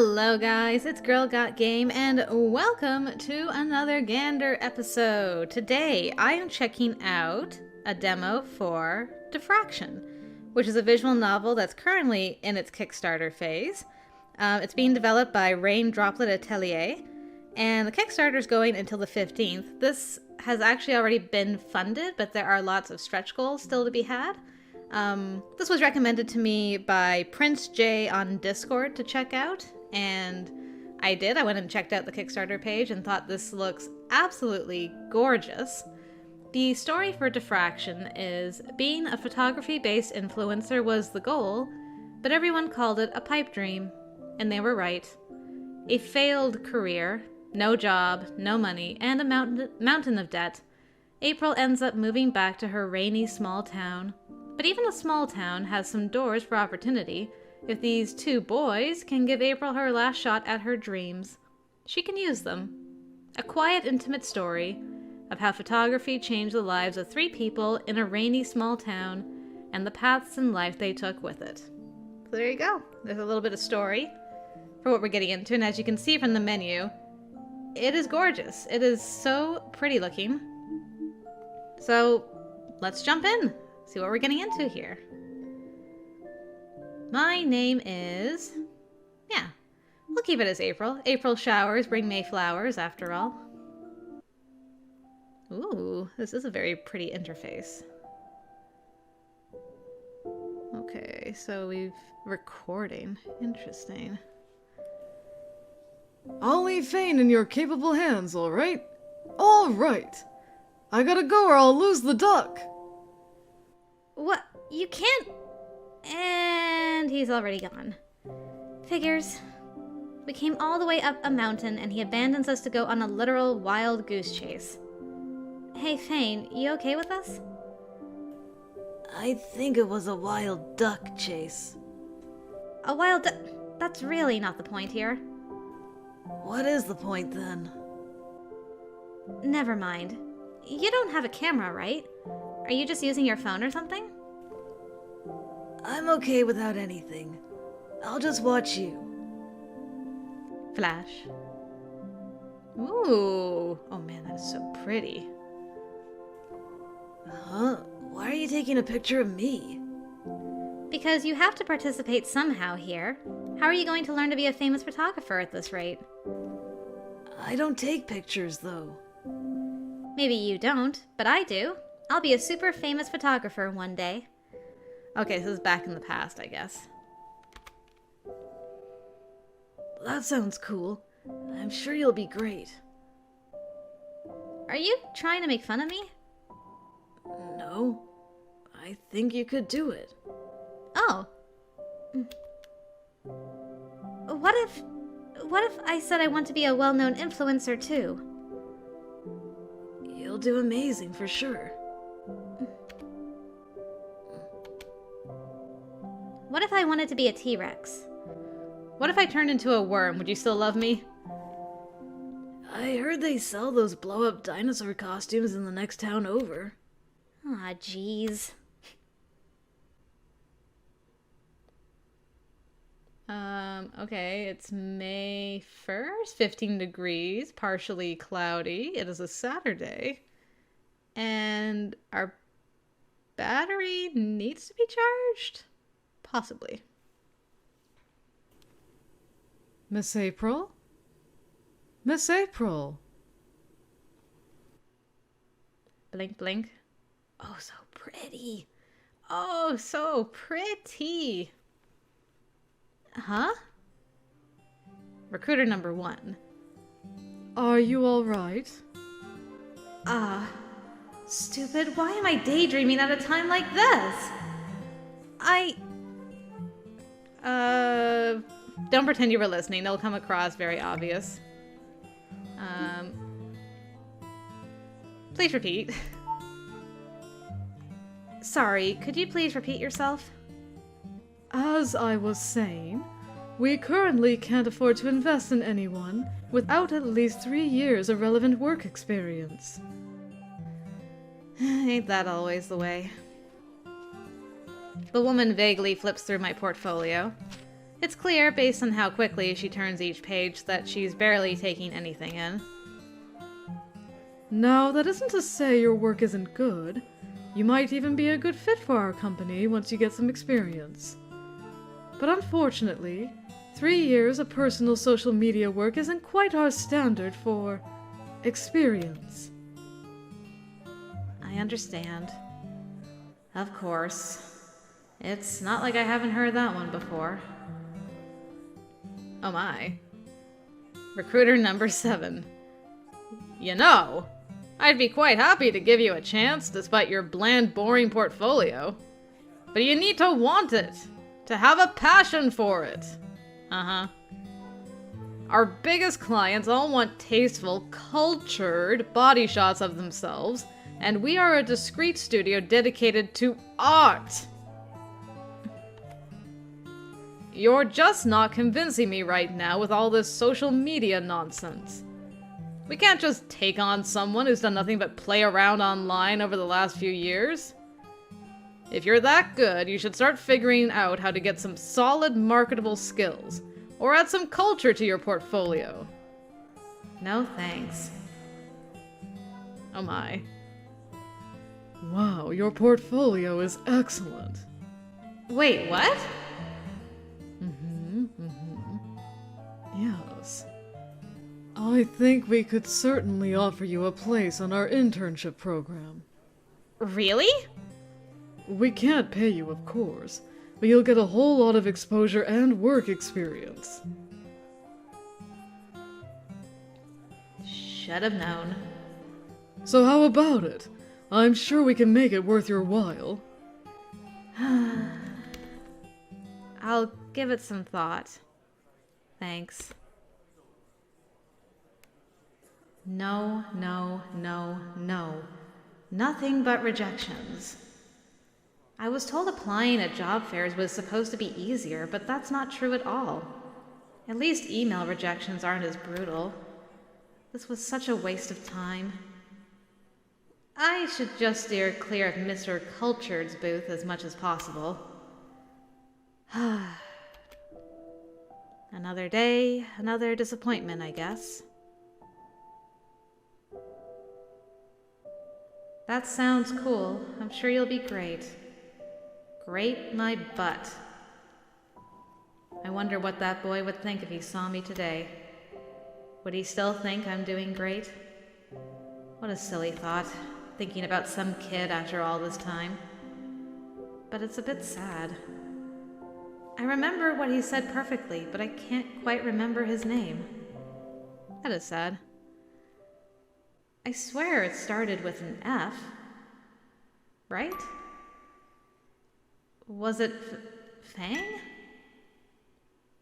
Hello guys, it's Girl Got Game and welcome to another Gander episode. Today I am checking out a demo for Diffraction, which is a visual novel that's currently in its Kickstarter phase. It's being developed by Rain Droplet Atelier, and the Kickstarter is going until the 15th. This has actually already been funded, but there are lots of stretch goals still to be had. This was recommended to me by Prince J on Discord to check out, and I did. I went and checked out the Kickstarter page and thought this looks absolutely gorgeous. The story for Diffraction is being a photography-based influencer was the goal, but everyone called it a pipe dream, and they were right. A failed career, no job, no money, and a mountain of debt, April ends up moving back to her rainy small town. But even a small town has some doors for opportunity. If these two boys can give April her last shot at her dreams, she can use them. A quiet, intimate story of how photography changed the lives of three people in a rainy small town and the paths in life they took with it. So there you go. There's a little bit of story for what we're getting into, and as you can see from the menu, it is gorgeous. It is so pretty looking. So let's jump in. See what we're getting into here. My name is... we'll keep it as April. April showers bring May flowers, after all. Ooh, this is a very pretty interface. Okay, so we've... recording. Interesting. I'll leave Fane in your capable hands, alright? Alright! I gotta go or I'll lose the duck! What? You can't... And he's already gone. Figures. We came all the way up a mountain and he abandons us to go on a literal wild goose chase. Hey Fane, you okay with us? I think it was a wild duck chase. A wild duck? That's really not the point here. What is the point then? Never mind. You don't have a camera, right? Are you just using your phone or something? I'm okay without anything. I'll just watch you. Flash. Ooh. Oh man, that is so pretty. Huh? Why are you taking a picture of me? Because you have to participate somehow here. How are you going to learn to be a famous photographer at this rate? I don't take pictures, though. Maybe you don't, but I do. I'll be a super famous photographer one day. Okay, so this is back in the past, I guess. That sounds cool. I'm sure you'll be great. Are you trying to make fun of me? No. I think you could do it. Oh. What if I said I want to be a well-known influencer too? You'll do amazing for sure. What if I wanted to be a T-Rex? What if I turned into a worm? Would you still love me? I heard they sell those blow-up dinosaur costumes in the next town over. Aw, jeez. Okay, it's May 1st, 15 degrees, partially cloudy. It is a Saturday. And our battery needs to be charged? Possibly. Miss April? Miss April! Blink, blink. Oh, so pretty. Oh, so pretty. Huh? Recruiter number 1. Are you alright? Stupid. Why am I daydreaming at a time like this? Don't pretend you were listening. It'll come across very obvious. Please repeat. Sorry, could you please repeat yourself? As I was saying, we currently can't afford to invest in anyone without at least 3 years of relevant work experience. Ain't that always the way? The woman vaguely flips through my portfolio. It's clear, based on how quickly she turns each page, that she's barely taking anything in. Now, that isn't to say your work isn't good. You might even be a good fit for our company once you get some experience. But unfortunately, 3 years of personal social media work isn't quite our standard for experience. I understand. Of course. It's not like I haven't heard that one before. Oh my. Recruiter number 7. You know, I'd be quite happy to give you a chance despite your bland, boring portfolio. But you need to want it. To have a passion for it. Uh-huh. Our biggest clients all want tasteful, cultured body shots of themselves, and we are a discreet studio dedicated to art. You're just not convincing me right now with all this social media nonsense. We can't just take on someone who's done nothing but play around online over the last few years. If you're that good, you should start figuring out how to get some solid marketable skills, or add some culture to your portfolio. No thanks. Oh my. Wow, your portfolio is excellent. Wait, what? Yes. I think we could certainly offer you a place on our internship program. Really? We can't pay you, of course, but you'll get a whole lot of exposure and work experience. Should have known. So how about it? I'm sure we can make it worth your while. I'll give it some thought. Thanks. No, no, no, no. Nothing but rejections. I was told applying at job fairs was supposed to be easier, but that's not true at all. At least email rejections aren't as brutal. This was such a waste of time. I should just steer clear of Mr. Cultured's booth as much as possible. Another day, another disappointment, I guess. That sounds cool. I'm sure you'll be great. Great my butt. I wonder what that boy would think if he saw me today. Would he still think I'm doing great? What a silly thought, thinking about some kid after all this time. But it's a bit sad. I remember what he said perfectly, but I can't quite remember his name. That is sad. I swear it started with an F. Right? Was it Fane?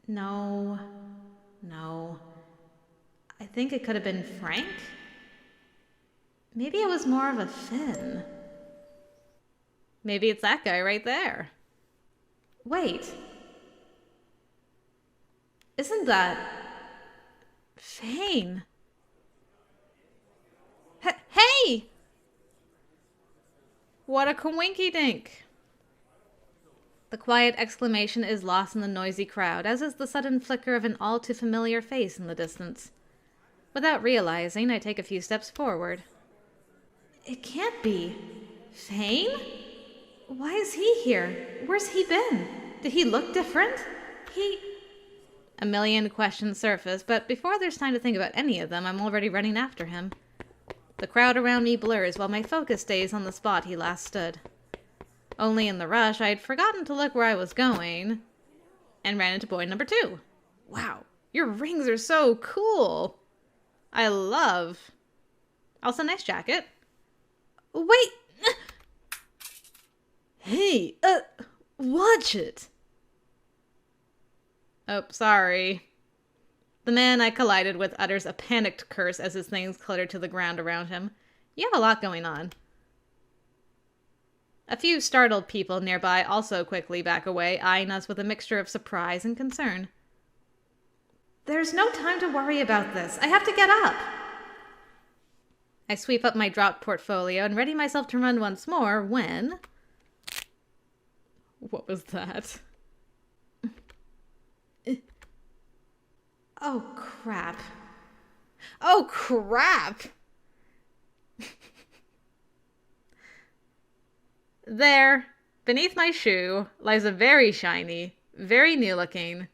No. I think it could have been Frank? Maybe it was more of a Finn. Maybe it's that guy right there. Wait. Isn't that Fane? Hey! What a coinky-dink! The quiet exclamation is lost in the noisy crowd, as is the sudden flicker of an all too familiar face in the distance. Without realizing, I take a few steps forward. It can't be. Fane? Why is he here? Where's he been? Did he look different? A million questions surface, but before there's time to think about any of them, I'm already running after him. The crowd around me blurs while my focus stays on the spot he last stood. Only in the rush, I'd forgotten to look where I was going, and ran into boy number 2. Wow, your rings are so cool. Also, nice jacket. Wait! Hey, watch it! Oh, sorry. The man I collided with utters a panicked curse as his things clutter to the ground around him. You have a lot going on. A few startled people nearby also quickly back away, eyeing us with a mixture of surprise and concern. There's no time to worry about this. I have to get up. I sweep up my dropped portfolio and ready myself to run once more when... What was that? Oh, crap. Oh, crap! There, beneath my shoe, lies a very shiny, very new-looking,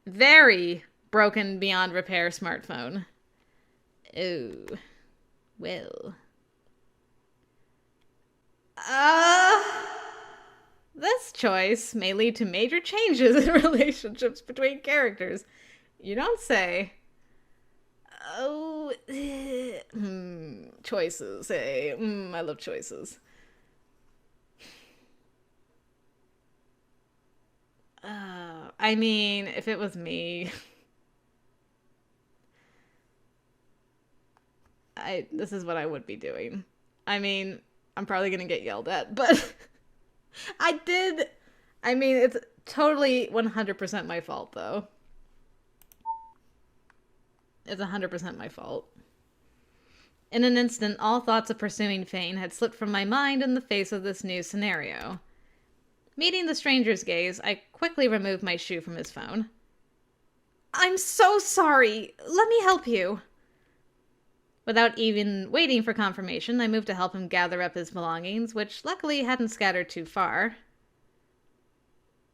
very broken beyond repair smartphone. Oh, well. This choice may lead to major changes in relationships between characters. You don't say. Oh, choices, hey. I love choices. I mean, if it was me, this is what I would be doing. I mean, I'm probably gonna get yelled at, but I mean, it's totally 100% my fault, though. It's 100% my fault. In an instant, all thoughts of pursuing Fane had slipped from my mind in the face of this new scenario. Meeting the stranger's gaze, I quickly removed my shoe from his phone. I'm so sorry. Let me help you. Without even waiting for confirmation, I moved to help him gather up his belongings, which luckily hadn't scattered too far.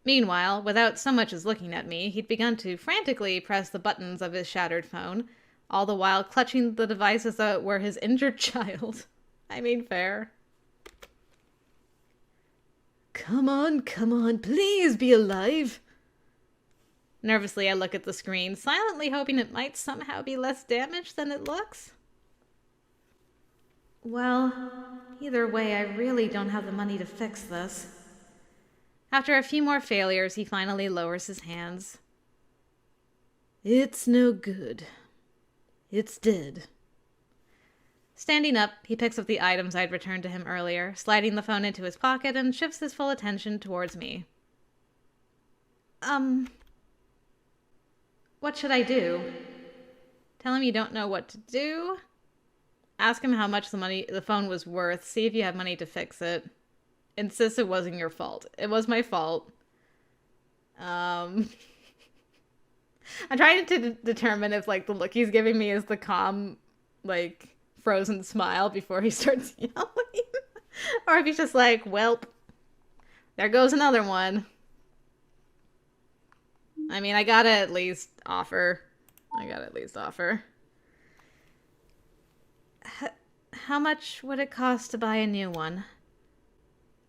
Meanwhile, without so much as looking at me, he'd begun to frantically press the buttons of his shattered phone, all the while clutching the device as though it were his injured child. I mean, fair. Come on, please be alive. Nervously, I look at the screen, silently hoping it might somehow be less damaged than it looks. Well, either way, I really don't have the money to fix this. After a few more failures, he finally lowers his hands. It's no good. It's dead. Standing up, he picks up the items I'd returned to him earlier, sliding the phone into his pocket and shifts his full attention towards me. What should I do? Tell him you don't know what to do? Ask him how much the phone was worth, see if you have money to fix it. Insist it wasn't your fault. It was my fault. I'm trying to determine if, like, the look he's giving me is the calm, like, frozen smile before he starts yelling. Or if he's just like, welp, there goes another one. I mean, I gotta at least offer. How much would it cost to buy a new one?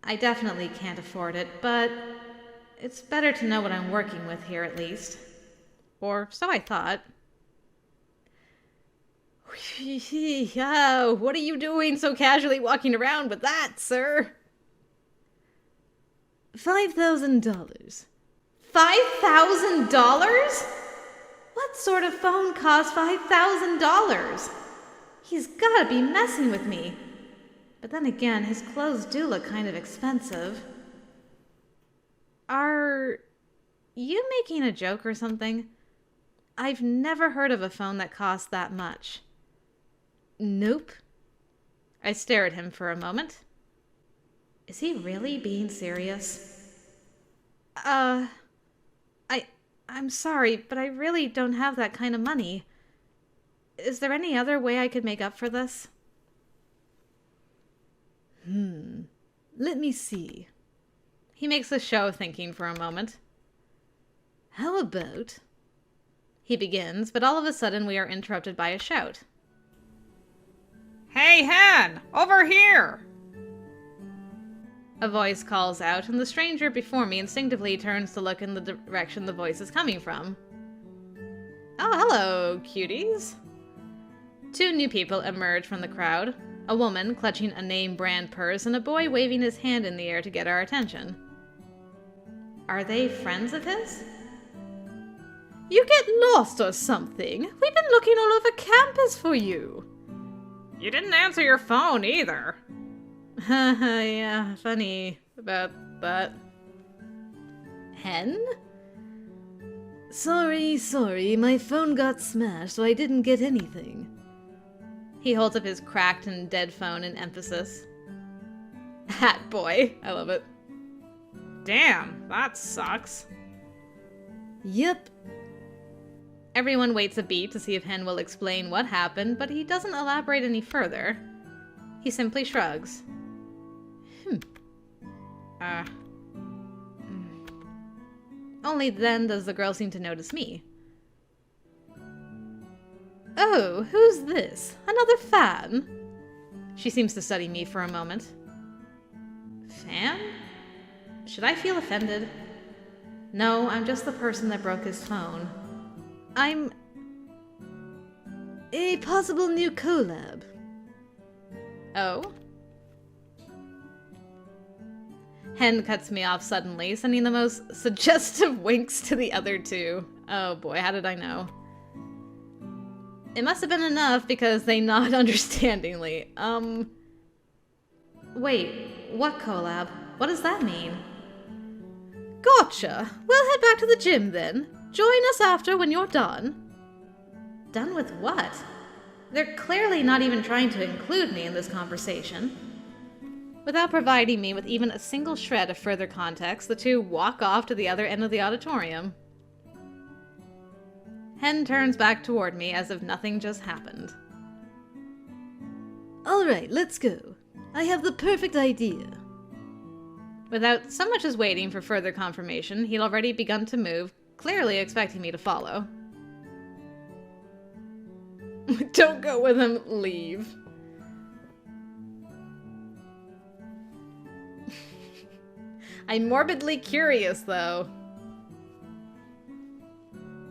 I definitely can't afford it, but it's better to know what I'm working with here at least. Or so I thought. Oh, what are you doing so casually walking around with that, sir? $5,000. $5,000? What sort of phone costs $5,000? He's gotta be messing with me. But then again, his clothes do look kind of expensive. Are you making a joke or something? I've never heard of a phone that costs that much. Nope. I stare at him for a moment. Is he really being serious? I'm sorry, but I really don't have that kind of money. Is there any other way I could make up for this? Let me see. He makes a show of thinking for a moment. How about... He begins, but all of a sudden we are interrupted by a shout. Hey, Hen! Over here! A voice calls out, and the stranger before me instinctively turns to look in the direction the voice is coming from. Oh, hello, cuties. Two new people emerge from the crowd. A woman clutching a name-brand purse and a boy waving his hand in the air to get our attention. Are they friends of his? You get lost or something? We've been looking all over campus for you. You didn't answer your phone either. Yeah, funny about that. Hen? Sorry, my phone got smashed, so I didn't get anything. He holds up his cracked and dead phone in emphasis. Hat boy. I love it. Damn, that sucks. Yep. Everyone waits a beat to see if Hen will explain what happened, but he doesn't elaborate any further. He simply shrugs. Only then does the girl seem to notice me. Oh, who's this? Another fan? She seems to study me for a moment. Fan? Should I feel offended? No, I'm just the person that broke his phone. I'm a possible new collab. Oh? Hen cuts me off suddenly, sending the most suggestive winks to the other two. Oh boy, how did I know? It must have been enough because they nod understandingly. Wait, what collab? What does that mean? Gotcha! We'll head back to the gym then. Join us after when you're done. Done with what? They're clearly not even trying to include me in this conversation. Without providing me with even a single shred of further context, the two walk off to the other end of the auditorium. Hen turns back toward me as if nothing just happened. Alright, let's go. I have the perfect idea. Without so much as waiting for further confirmation, he'd already begun to move, clearly expecting me to follow. Don't go with him, leave. I'm morbidly curious, though.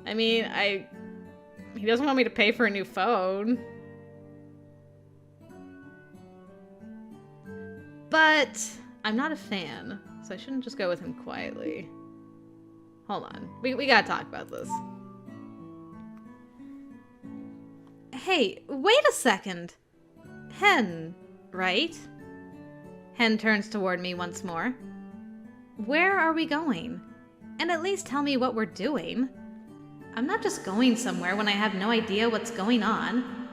I mean, he doesn't want me to pay for a new phone. But I'm not a fan, so I shouldn't just go with him quietly. Hold on. We gotta talk about this. Hey, wait a second. Hen, right? Hen turns toward me once more. Where are we going? And at least tell me what we're doing. I'm not just going somewhere when I have no idea what's going on.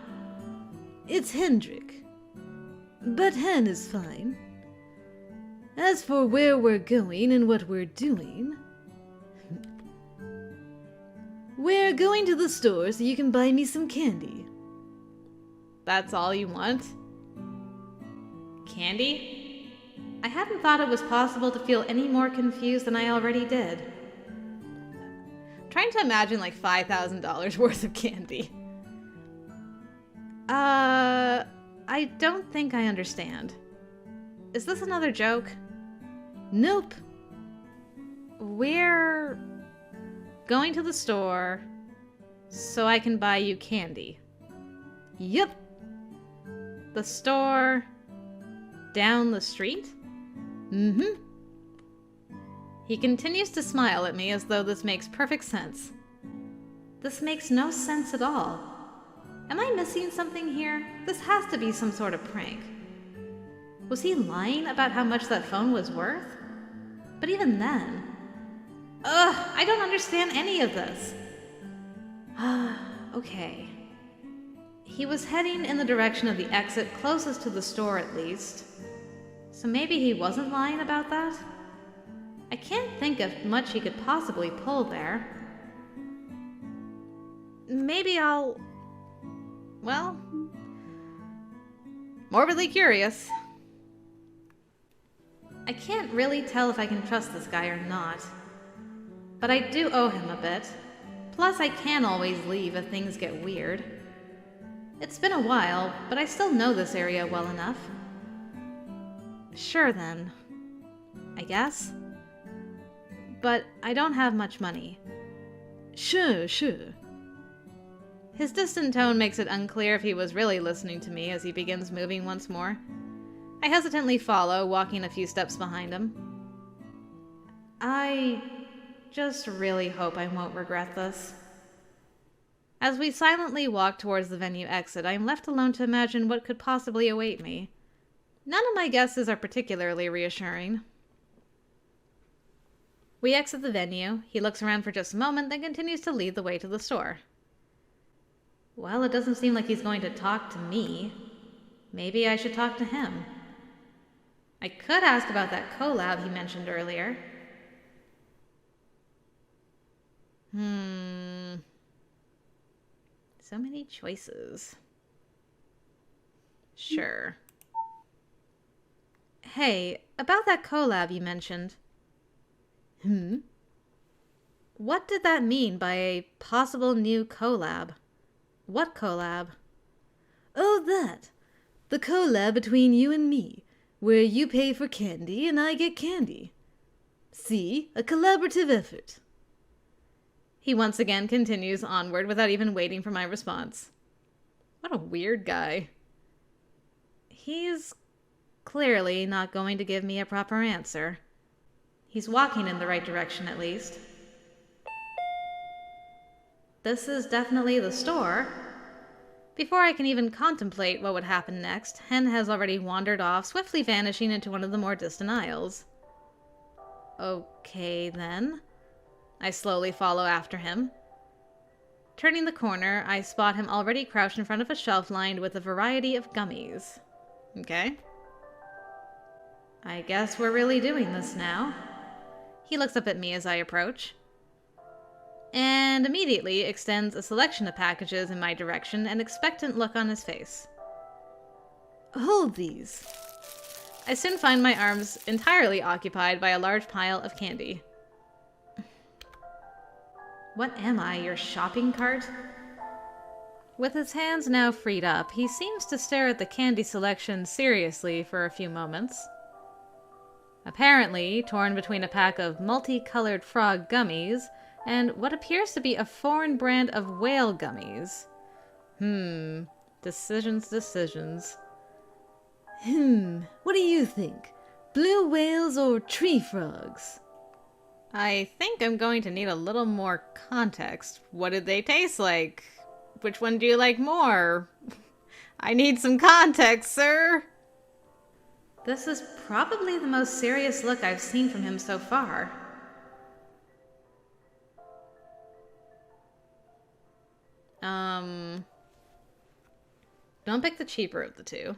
It's Hendrik. But Hen is fine. As for where we're going and what we're doing... We're going to the store so you can buy me some candy. That's all you want? Candy? I hadn't thought it was possible to feel any more confused than I already did. I'm trying to imagine like $5,000 worth of candy. I don't think I understand. Is this another joke? Nope. We're going to the store so I can buy you candy. Yep. The store down the street? Mm-hmm. He continues to smile at me as though this makes perfect sense. This makes no sense at all. Am I missing something here? This has to be some sort of prank. Was he lying about how much that phone was worth? But even then... Ugh, I don't understand any of this. Okay. He was heading in the direction of the exit closest to the store at least. So maybe he wasn't lying about that? I can't think of much he could possibly pull there. Maybe I'll... Well... morbidly curious. I can't really tell if I can trust this guy or not. But I do owe him a bit. Plus, I can always leave if things get weird. It's been a while, but I still know this area well enough. Sure then. I guess. But I don't have much money. Sure. His distant tone makes it unclear if he was really listening to me as he begins moving once more. I hesitantly follow, walking a few steps behind him. I just really hope I won't regret this. As we silently walk towards the venue exit, I am left alone to imagine what could possibly await me. None of my guesses are particularly reassuring. We exit the venue. He looks around for just a moment, then continues to lead the way to the store. Well, it doesn't seem like he's going to talk to me. Maybe I should talk to him. I could ask about that collab he mentioned earlier. So many choices. Sure. Hey, about that collab you mentioned. What did that mean by a possible new collab? What collab? Oh, that. The collab between you and me, where you pay for candy and I get candy. See? A collaborative effort. He once again continues onward without even waiting for my response. What a weird guy. He's clearly not going to give me a proper answer. He's walking in the right direction, at least. This is definitely the store. Before I can even contemplate what would happen next, Hen has already wandered off, swiftly vanishing into one of the more distant aisles. Okay, then. I slowly follow after him. Turning the corner, I spot him already crouched in front of a shelf lined with a variety of gummies. Okay. I guess we're really doing this now. He looks up at me as I approach, and immediately extends a selection of packages in my direction, an expectant look on his face. Hold these. I soon find my arms entirely occupied by a large pile of candy. What am I, your shopping cart? With his hands now freed up, he seems to stare at the candy selection seriously for a few moments. Apparently, torn between a pack of multicolored frog gummies and what appears to be a foreign brand of whale gummies. Decisions. What do you think? Blue whales or tree frogs? I think I'm going to need a little more context. What did they taste like? Which one do you like more? I need some context, sir. This is probably the most serious look I've seen from him so far. Don't pick the cheaper of the two.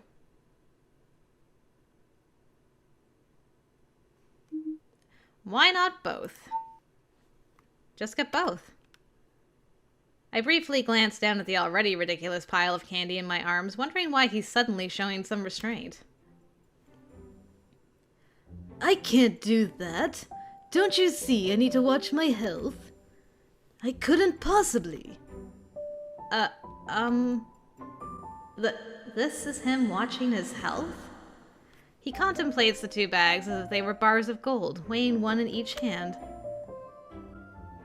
Why not both? Just get both. I briefly glanced down at the already ridiculous pile of candy in my arms, wondering why he's suddenly showing some restraint. I can't do that. Don't you see I need to watch my health? I couldn't possibly. This is him watching his health? He contemplates the two bags as if they were bars of gold, weighing one in each hand.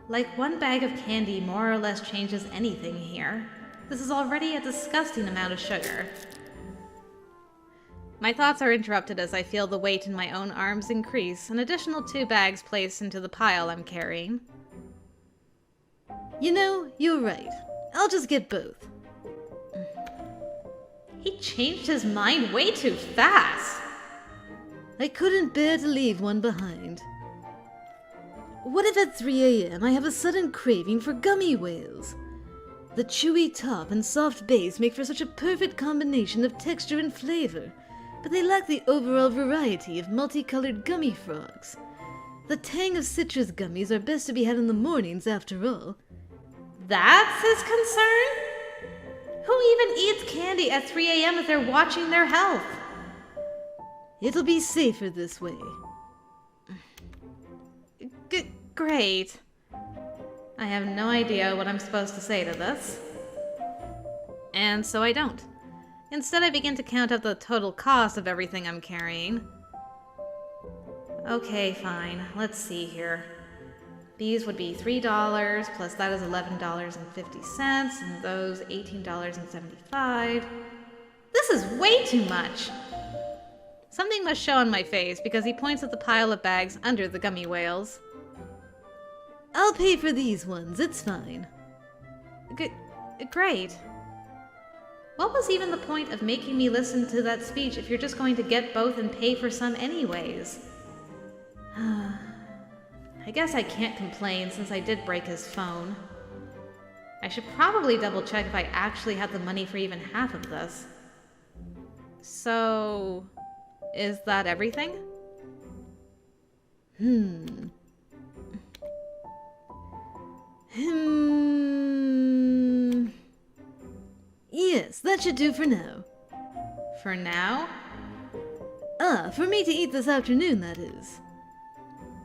Like one bag of candy more or less changes anything here. This is already a disgusting amount of sugar. My thoughts are interrupted as I feel the weight in my own arms increase, an additional 2 bags placed into the pile I'm carrying. You know, you're right. I'll just get both. He changed his mind way too fast. I couldn't bear to leave one behind. What if at 3 a.m. I have a sudden craving for gummy whales? The chewy top and soft base make for such a perfect combination of texture and flavor, but they lack the overall variety of multicolored gummy frogs. The tang of citrus gummies are best to be had in the mornings, after all. That's his concern? Who even eats candy at 3 a.m. if they're watching their health? It'll be safer this way. Great. I have no idea what I'm supposed to say to this. And so I don't. Instead, I begin to count up the total cost of everything I'm carrying. Okay, fine. Let's see here. These would be $3, plus that is $11.50, and those $18.75. This is way too much! Something must show on my face because he points at the pile of bags under the gummy whales. I'll pay for these ones, it's fine. Great. What was even the point of making me listen to that speech if you're just going to get both and pay for some anyways? I guess I can't complain since I did break his phone. I should probably double check if I actually have the money for even half of this. So, is that everything? Yes, that should do for now. For now? For me to eat this afternoon, that is.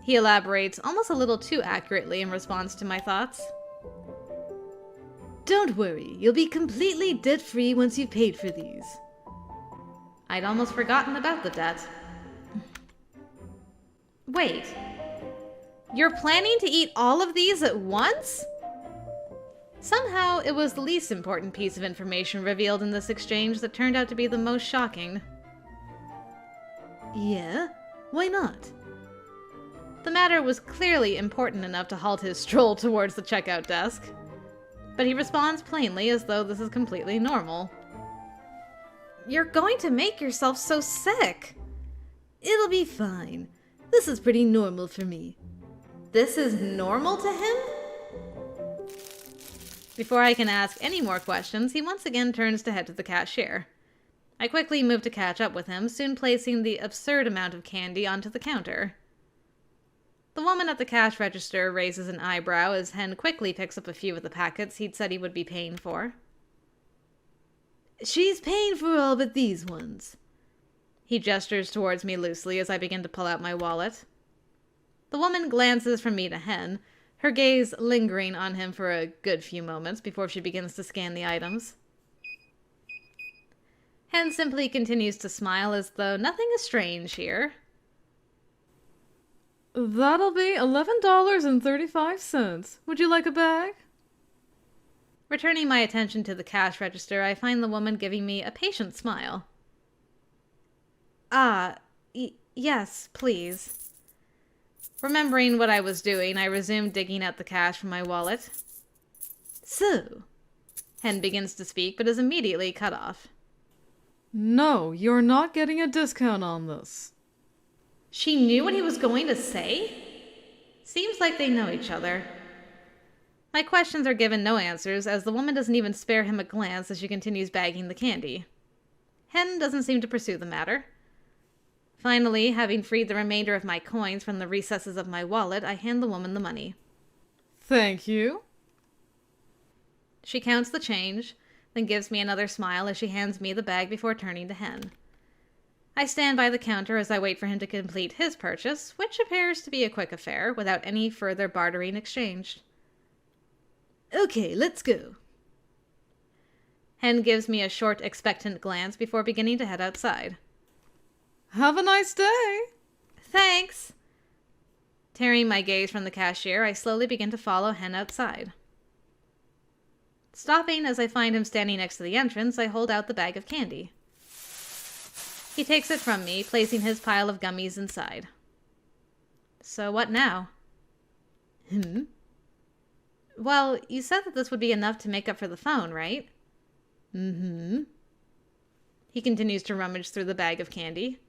He elaborates almost a little too accurately in response to my thoughts. Don't worry, you'll be completely debt-free once you've paid for these. I'd almost forgotten about the debt. Wait. You're planning to eat all of these at once? Somehow, it was the least important piece of information revealed in this exchange that turned out to be the most shocking. Yeah? Why not? The matter was clearly important enough to halt his stroll towards the checkout desk. But he responds plainly as though this is completely normal. You're going to make yourself so sick. It'll be fine. This is pretty normal for me. This is normal to him? Before I can ask any more questions, he once again turns to head to the cashier. I quickly move to catch up with him, soon placing the absurd amount of candy onto the counter. The woman at the cash register raises an eyebrow as Hen quickly picks up a few of the packets he'd said he would be paying for. She's paying for all but these ones. He gestures towards me loosely as I begin to pull out my wallet. The woman glances from me to Hen, her gaze lingering on him for a good few moments before she begins to scan the items. Hen simply continues to smile as though nothing is strange here. That'll be $11.35. Would you like a bag? Returning my attention to the cash register, I find the woman giving me a patient smile. Yes, please. Remembering what I was doing, I resumed digging out the cash from my wallet. So? Hen begins to speak, but is immediately cut off. No, you're not getting a discount on this. She knew what he was going to say? Seems like they know each other. My questions are given no answers, as the woman doesn't even spare him a glance as she continues bagging the candy. Hen doesn't seem to pursue the matter. Finally, having freed the remainder of my coins from the recesses of my wallet, I hand the woman the money. Thank you. She counts the change, then gives me another smile as she hands me the bag before turning to Hen. I stand by the counter as I wait for him to complete his purchase, which appears to be a quick affair, without any further bartering exchanged. Okay, let's go. Hen gives me a short, expectant glance before beginning to head outside. Have a nice day. Thanks. Tearing my gaze from the cashier, I slowly begin to follow Hen outside. Stopping as I find him standing next to the entrance, I hold out the bag of candy. He takes it from me, placing his pile of gummies inside. So what now? Well, you said that this would be enough to make up for the phone, right? Mm-hmm. He continues to rummage through the bag of candy.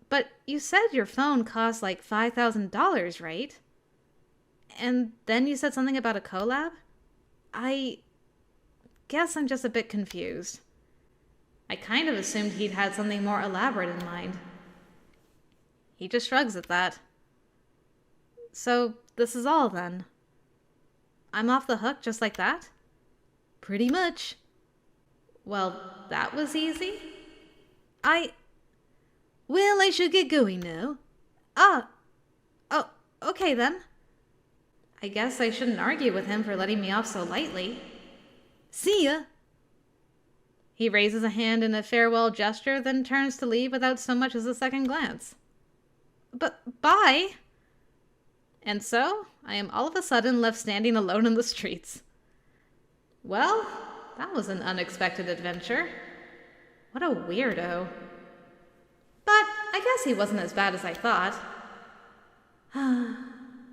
But you said your phone cost like $5,000, right? And then you said something about a collab? I guess I'm just a bit confused. I kind of assumed he'd had something more elaborate in mind. He just shrugs at that. So, this is all then? I'm off the hook just like that? Pretty much. Well, that was easy. Well, I should get going now. Oh, okay then. I guess I shouldn't argue with him for letting me off so lightly. See ya. He raises a hand in a farewell gesture, then turns to leave without so much as a second glance. But bye! And so, I am all of a sudden left standing alone in the streets. Well, that was an unexpected adventure. What a weirdo. But I guess he wasn't as bad as I thought.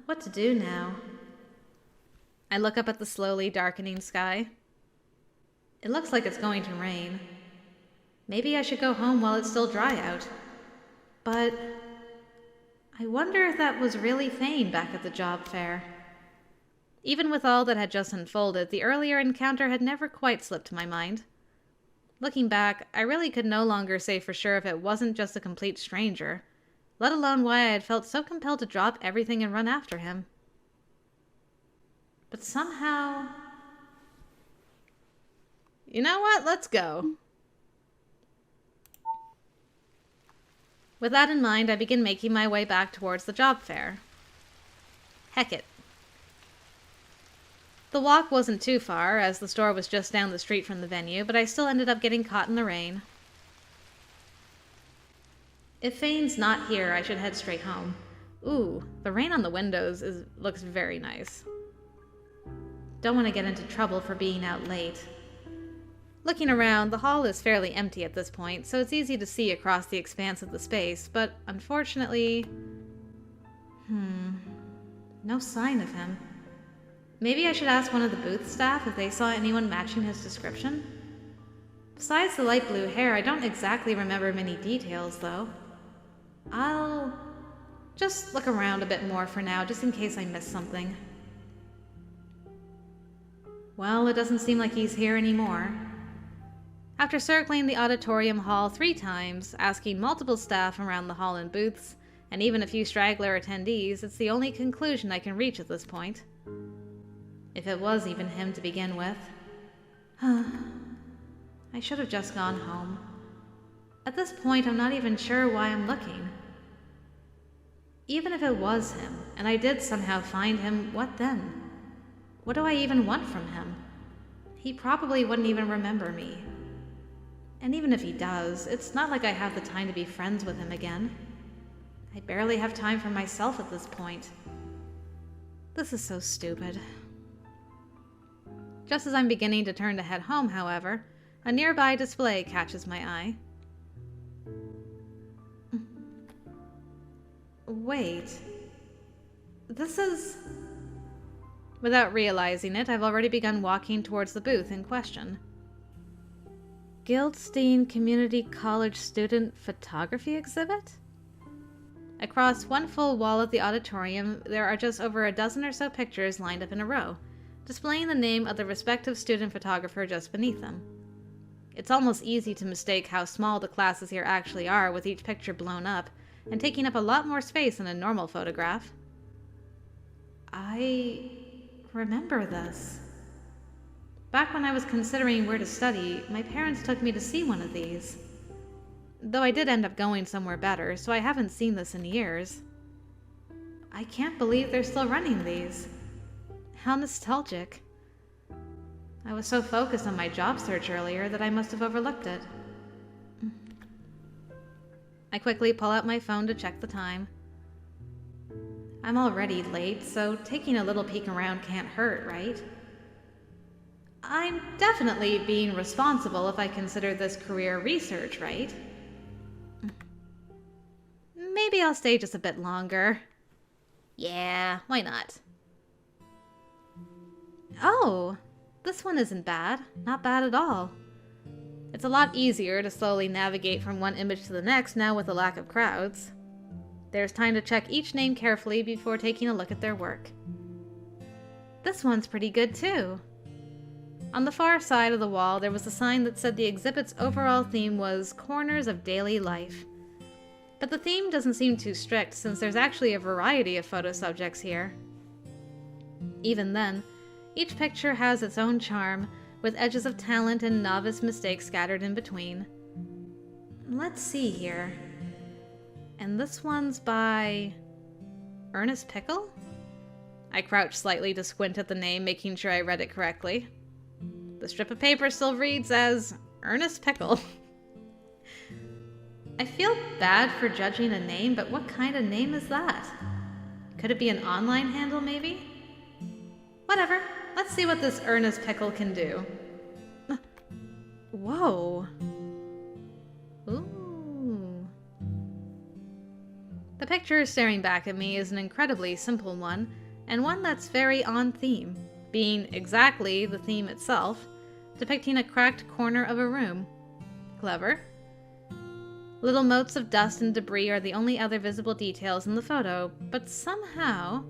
What to do now? I look up at the slowly darkening sky. It looks like it's going to rain. Maybe I should go home while it's still dry out. But I wonder if that was really Fane back at the job fair. Even with all that had just unfolded, the earlier encounter had never quite slipped my mind. Looking back, I really could no longer say for sure if it wasn't just a complete stranger, let alone why I had felt so compelled to drop everything and run after him. But somehow... You know what? Let's go. With that in mind, I begin making my way back towards the job fair. Heck it. The walk wasn't too far, as the store was just down the street from the venue, but I still ended up getting caught in the rain. If Fane's not here, I should head straight home. Ooh, the rain on the windows looks very nice. Don't want to get into trouble for being out late. Looking around, the hall is fairly empty at this point, so it's easy to see across the expanse of the space, but unfortunately... no sign of him. Maybe I should ask one of the booth staff if they saw anyone matching his description? Besides the light blue hair, I don't exactly remember many details, though. I'll just look around a bit more for now, just in case I miss something. Well, it doesn't seem like he's here anymore. After circling the auditorium hall 3 times, asking multiple staff around the hall and booths, and even a few straggler attendees, it's the only conclusion I can reach at this point. If it was even him to begin with. I should have just gone home. At this point, I'm not even sure why I'm looking. Even if it was him, and I did somehow find him, what then? What do I even want from him? He probably wouldn't even remember me. And even if he does, it's not like I have the time to be friends with him again. I barely have time for myself at this point. This is so stupid. Just as I'm beginning to turn to head home, however, a nearby display catches my eye. Wait. This is... Without realizing it, I've already begun walking towards the booth in question. Guildstein Community College Student Photography Exhibit? Across one full wall of the auditorium, there are just over a dozen or so pictures lined up in a row, displaying the name of the respective student photographer just beneath them. It's almost easy to mistake how small the classes here actually are, with each picture blown up, and taking up a lot more space than a normal photograph. I remember this. Back when I was considering where to study, my parents took me to see one of these. Though I did end up going somewhere better, so I haven't seen this in years. I can't believe they're still running these. How nostalgic. I was so focused on my job search earlier that I must have overlooked it. I quickly pull out my phone to check the time. I'm already late, so taking a little peek around can't hurt, right? I'm definitely being responsible if I consider this career research, right? Maybe I'll stay just a bit longer. Yeah, why not? Oh, this one isn't bad. Not bad at all. It's a lot easier to slowly navigate from one image to the next now with a lack of crowds. There's time to check each name carefully before taking a look at their work. This one's pretty good too. On the far side of the wall, there was a sign that said the exhibit's overall theme was Corners of Daily Life. But the theme doesn't seem too strict, since there's actually a variety of photo subjects here. Even then, each picture has its own charm, with edges of talent and novice mistakes scattered in between. Let's see here. And this one's by... Ernest Pickle? I crouched slightly to squint at the name, making sure I read it correctly. The strip of paper still reads as Ernest Pickle. I feel bad for judging a name, but what kind of name is that? Could it be an online handle, maybe? Whatever. Let's see what this Ernest Pickle can do. Whoa. Ooh. The picture staring back at me is an incredibly simple one, and one that's very on theme, being exactly the theme itself, depicting a cracked corner of a room. Clever. Little motes of dust and debris are the only other visible details in the photo, but somehow...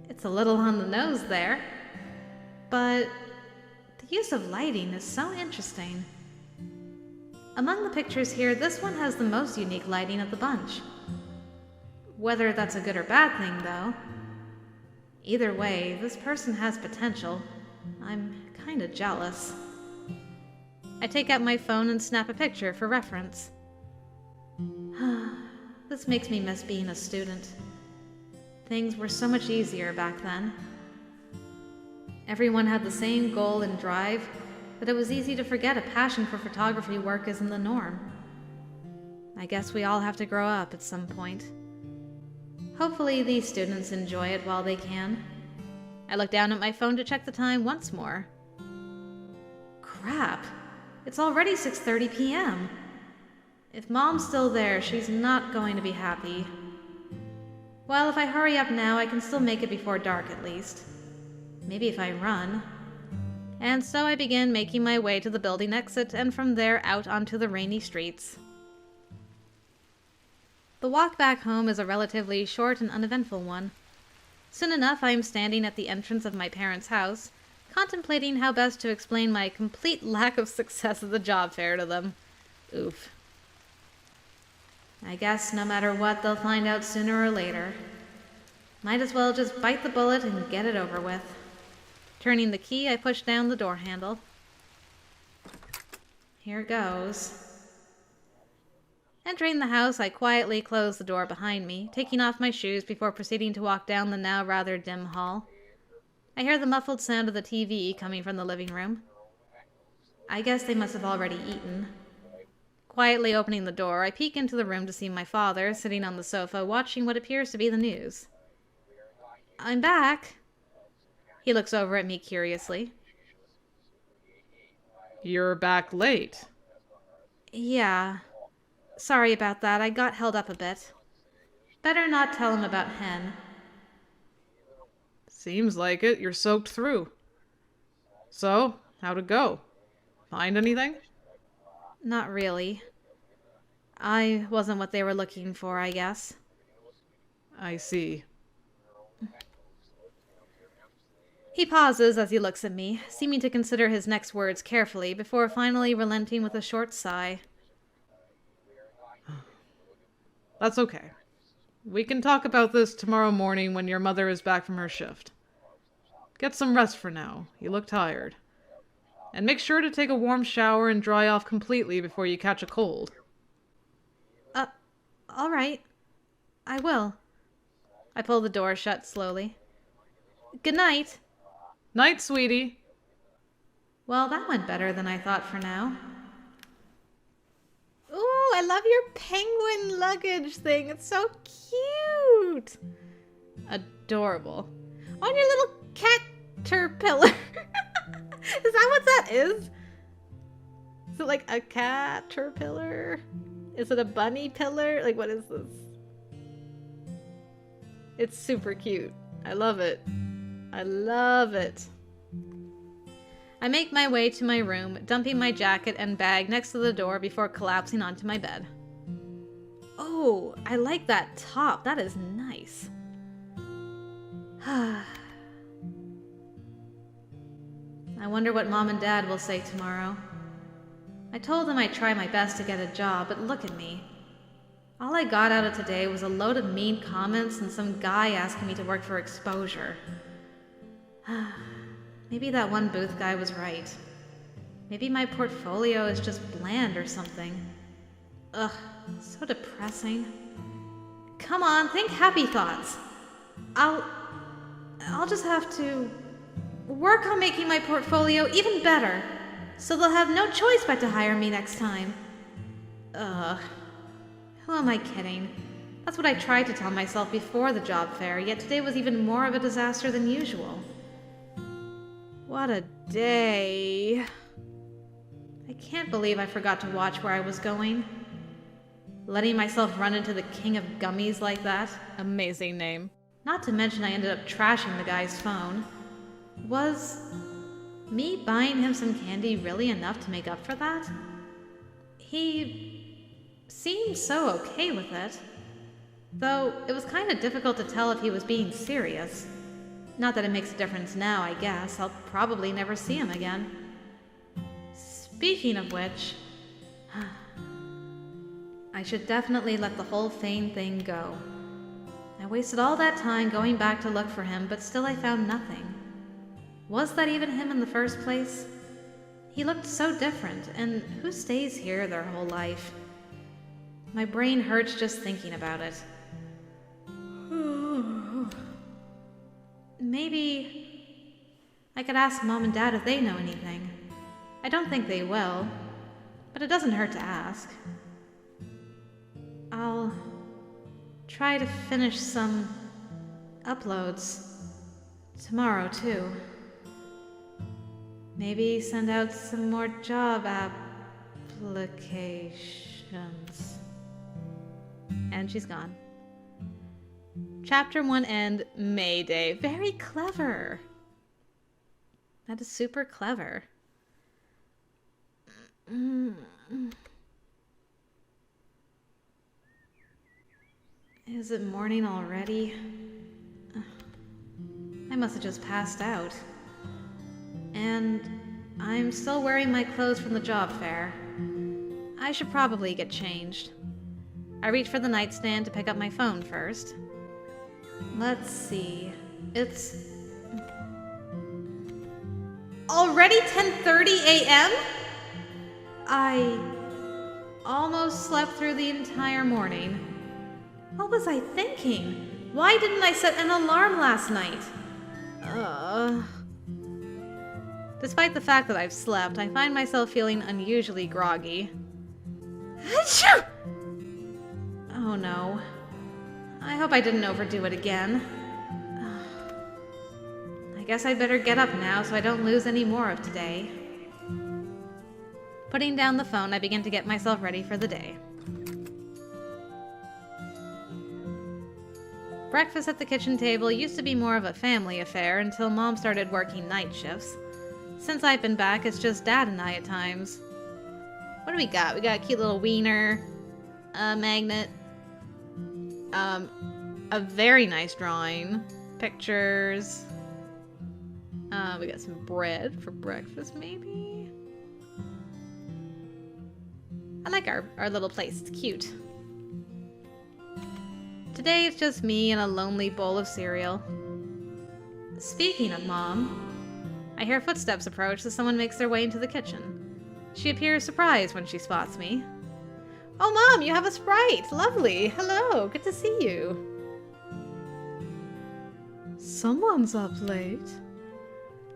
It's a little on the nose there. But the use of lighting is so interesting. Among the pictures here, this one has the most unique lighting of the bunch. Whether that's a good or bad thing, though. Either way, this person has potential. I'm kinda jealous. I take out my phone and snap a picture for reference. This makes me miss being a student. Things were so much easier back then. Everyone had the same goal and drive, but it was easy to forget a passion for photography work isn't the norm. I guess we all have to grow up at some point. Hopefully these students enjoy it while they can. I look down at my phone to check the time once more. Crap! It's already 6:30 p.m. If Mom's still there, she's not going to be happy. Well, if I hurry up now, I can still make it before dark at least. Maybe if I run. And so I begin making my way to the building exit and from there out onto the rainy streets. The walk back home is a relatively short and uneventful one. Soon enough, I am standing at the entrance of my parents' house, contemplating how best to explain my complete lack of success at the job fair to them. Oof. I guess no matter what, they'll find out sooner or later. Might as well just bite the bullet and get it over with. Turning the key, I push down the door handle. Here goes. Entering the house, I quietly close the door behind me, taking off my shoes before proceeding to walk down the now rather dim hall. I hear the muffled sound of the TV coming from the living room. I guess they must have already eaten. Quietly opening the door, I peek into the room to see my father sitting on the sofa watching what appears to be the news. I'm back. He looks over at me curiously. You're back late. Yeah. Sorry about that. I got held up a bit. Better not tell him about Hen. Seems like it. You're soaked through. So, how'd it go? Find anything? Not really. I wasn't what they were looking for, I guess. I see. He pauses as he looks at me, seeming to consider his next words carefully before finally relenting with a short sigh. That's okay. We can talk about this tomorrow morning when your mother is back from her shift. Get some rest for now. You look tired. And make sure to take a warm shower and dry off completely before you catch a cold. All right. I will. I pull the door shut slowly. Good night. Night, sweetie. Well, that went better than I thought for now. Ooh, I love your penguin luggage thing. It's so cute. Adorable. On your little caterpillar. Is that what that is? Is it like a caterpillar? Is it a bunny pillar? Like, what is this? It's super cute. I love it. I love it. I make my way to my room, dumping my jacket and bag next to the door before collapsing onto my bed. Oh, I like that top. That is nice. I wonder what Mom and Dad will say tomorrow. I told them I'd try my best to get a job, but look at me. All I got out of today was a load of mean comments and some guy asking me to work for exposure. Maybe that one booth guy was right. Maybe my portfolio is just bland or something. Ugh, so depressing. Come on, think happy thoughts. I'll just have to work on making my portfolio even better, so they'll have no choice but to hire me next time. Ugh. Who am I kidding? That's what I tried to tell myself before the job fair, yet today was even more of a disaster than usual. What a day. I can't believe I forgot to watch where I was going. Letting myself run into the king of gummies like that. Amazing name. Not to mention I ended up trashing the guy's phone. Was me buying him some candy really enough to make up for that? He seemed so okay with it. Though it was kind of difficult to tell if he was being serious. Not that it makes a difference now, I guess. I'll probably never see him again. Speaking of which, I should definitely let the whole Fane thing go. I wasted all that time going back to look for him, but still I found nothing. Was that even him in the first place? He looked so different, and who stays here their whole life? My brain hurts just thinking about it. Maybe I could ask Mom and Dad if they know anything. I don't think they will, but it doesn't hurt to ask. I'll try to finish some uploads tomorrow, too. Maybe send out some more job applications. And she's gone. Chapter 1 end, May Day. Very clever. That is super clever. Is it morning already? I must have just passed out. And I'm still wearing my clothes from the job fair. I should probably get changed. I reach for the nightstand to pick up my phone first. Let's see. It's already 10:30 a.m.? I almost slept through the entire morning. What was I thinking? Why didn't I set an alarm last night? Despite the fact that I've slept, I find myself feeling unusually groggy. Achoo! Oh no. I hope I didn't overdo it again. I guess I'd better get up now so I don't lose any more of today. Putting down the phone, I begin to get myself ready for the day. Breakfast at the kitchen table used to be more of a family affair until Mom started working night shifts. Since I've been back, it's just Dad and I at times. What do we got? We got a cute little wiener, a magnet, a very nice drawing, pictures. We got some bread for breakfast, maybe? I like our little place. It's cute. Today it's just me and a lonely bowl of cereal. Speaking of Mom, I hear footsteps approach as someone makes their way into the kitchen. She appears surprised when she spots me. Oh, Mom, you have a Sprite! Lovely! Hello, good to see you. Someone's up late.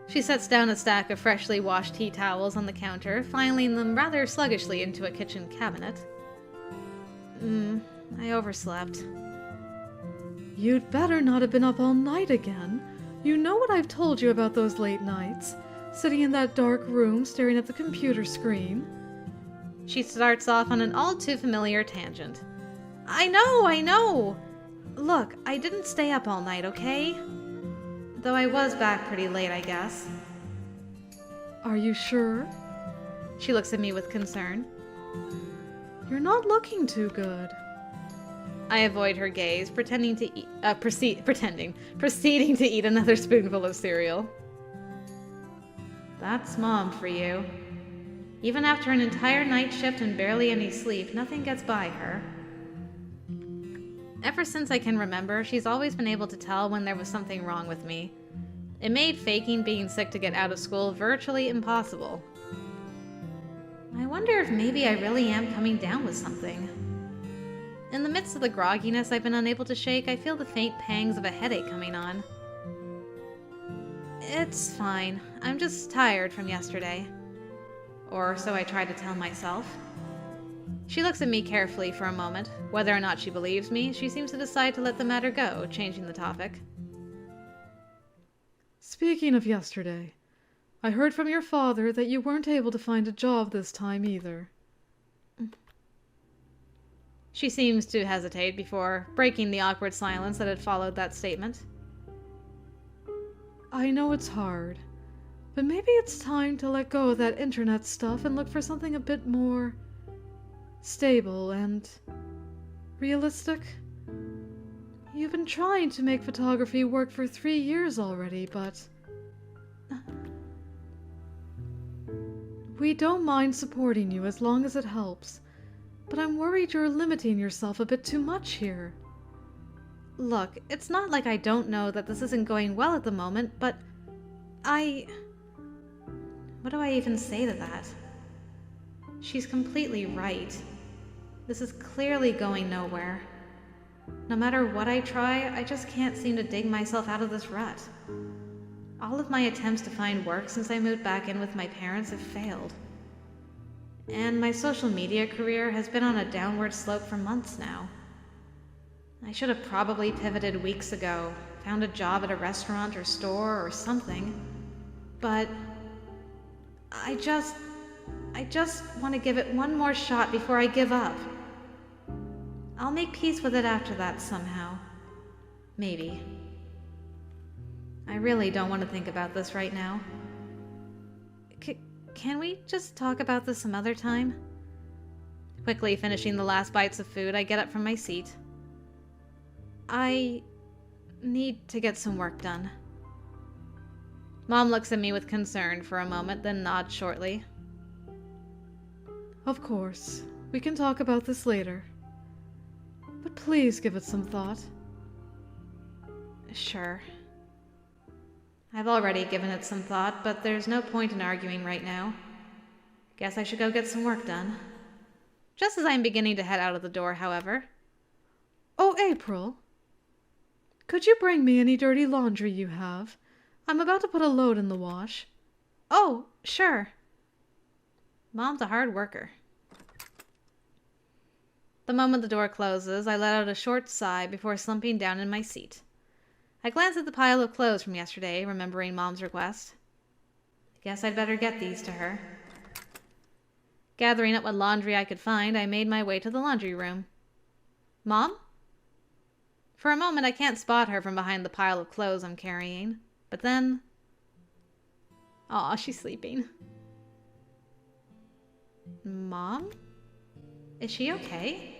She sets down a stack of freshly washed tea towels on the counter, filing them rather sluggishly into a kitchen cabinet. I overslept. You'd better not have been up all night again. You know what I've told you about those late nights? Sitting in that dark room staring at the computer screen. She starts off on an all-too-familiar tangent. I know! Look, I didn't stay up all night, okay? Though I was back pretty late, I guess. Are you sure? She looks at me with concern. You're not looking too good. I avoid her gaze, proceeding to eat another spoonful of cereal. That's Mom for you. Even after an entire night shift and barely any sleep, nothing gets by her. Ever since I can remember, she's always been able to tell when there was something wrong with me. It made faking being sick to get out of school virtually impossible. I wonder if maybe I really am coming down with something. In the midst of the grogginess I've been unable to shake, I feel the faint pangs of a headache coming on. It's fine. I'm just tired from yesterday. Or so I try to tell myself. She looks at me carefully for a moment. Whether or not she believes me, she seems to decide to let the matter go, changing the topic. Speaking of yesterday, I heard from your father that you weren't able to find a job this time either. She seems to hesitate before breaking the awkward silence that had followed that statement. I know it's hard, but maybe it's time to let go of that internet stuff and look for something a bit more stable and realistic. You've been trying to make photography work for 3 years already, but we don't mind supporting you as long as it helps, but I'm worried you're limiting yourself a bit too much here. Look, it's not like I don't know that this isn't going well at the moment, but what What do I even say to that? She's completely right. This is clearly going nowhere. No matter what I try, I just can't seem to dig myself out of this rut. All of my attempts to find work since I moved back in with my parents have failed. And my social media career has been on a downward slope for months now. I should have probably pivoted weeks ago, found a job at a restaurant or store or something. But I just want to give it one more shot before I give up. I'll make peace with it after that somehow. Maybe. I really don't want to think about this right now. Can we just talk about this some other time? Quickly finishing the last bites of food, I get up from my seat. I need to get some work done. Mom looks at me with concern for a moment, then nods shortly. Of course. We can talk about this later. But please give it some thought. Sure. I've already given it some thought, but there's no point in arguing right now. Guess I should go get some work done. Just as I'm beginning to head out of the door, however. Oh, April. Could you bring me any dirty laundry you have? I'm about to put a load in the wash. Oh, sure. Mom's a hard worker. The moment the door closes, I let out a short sigh before slumping down in my seat. I glanced at the pile of clothes from yesterday, remembering Mom's request. Guess I'd better get these to her. Gathering up what laundry I could find, I made my way to the laundry room. Mom? For a moment, I can't spot her from behind the pile of clothes I'm carrying. But then... Aw, she's sleeping. Mom? Is she okay?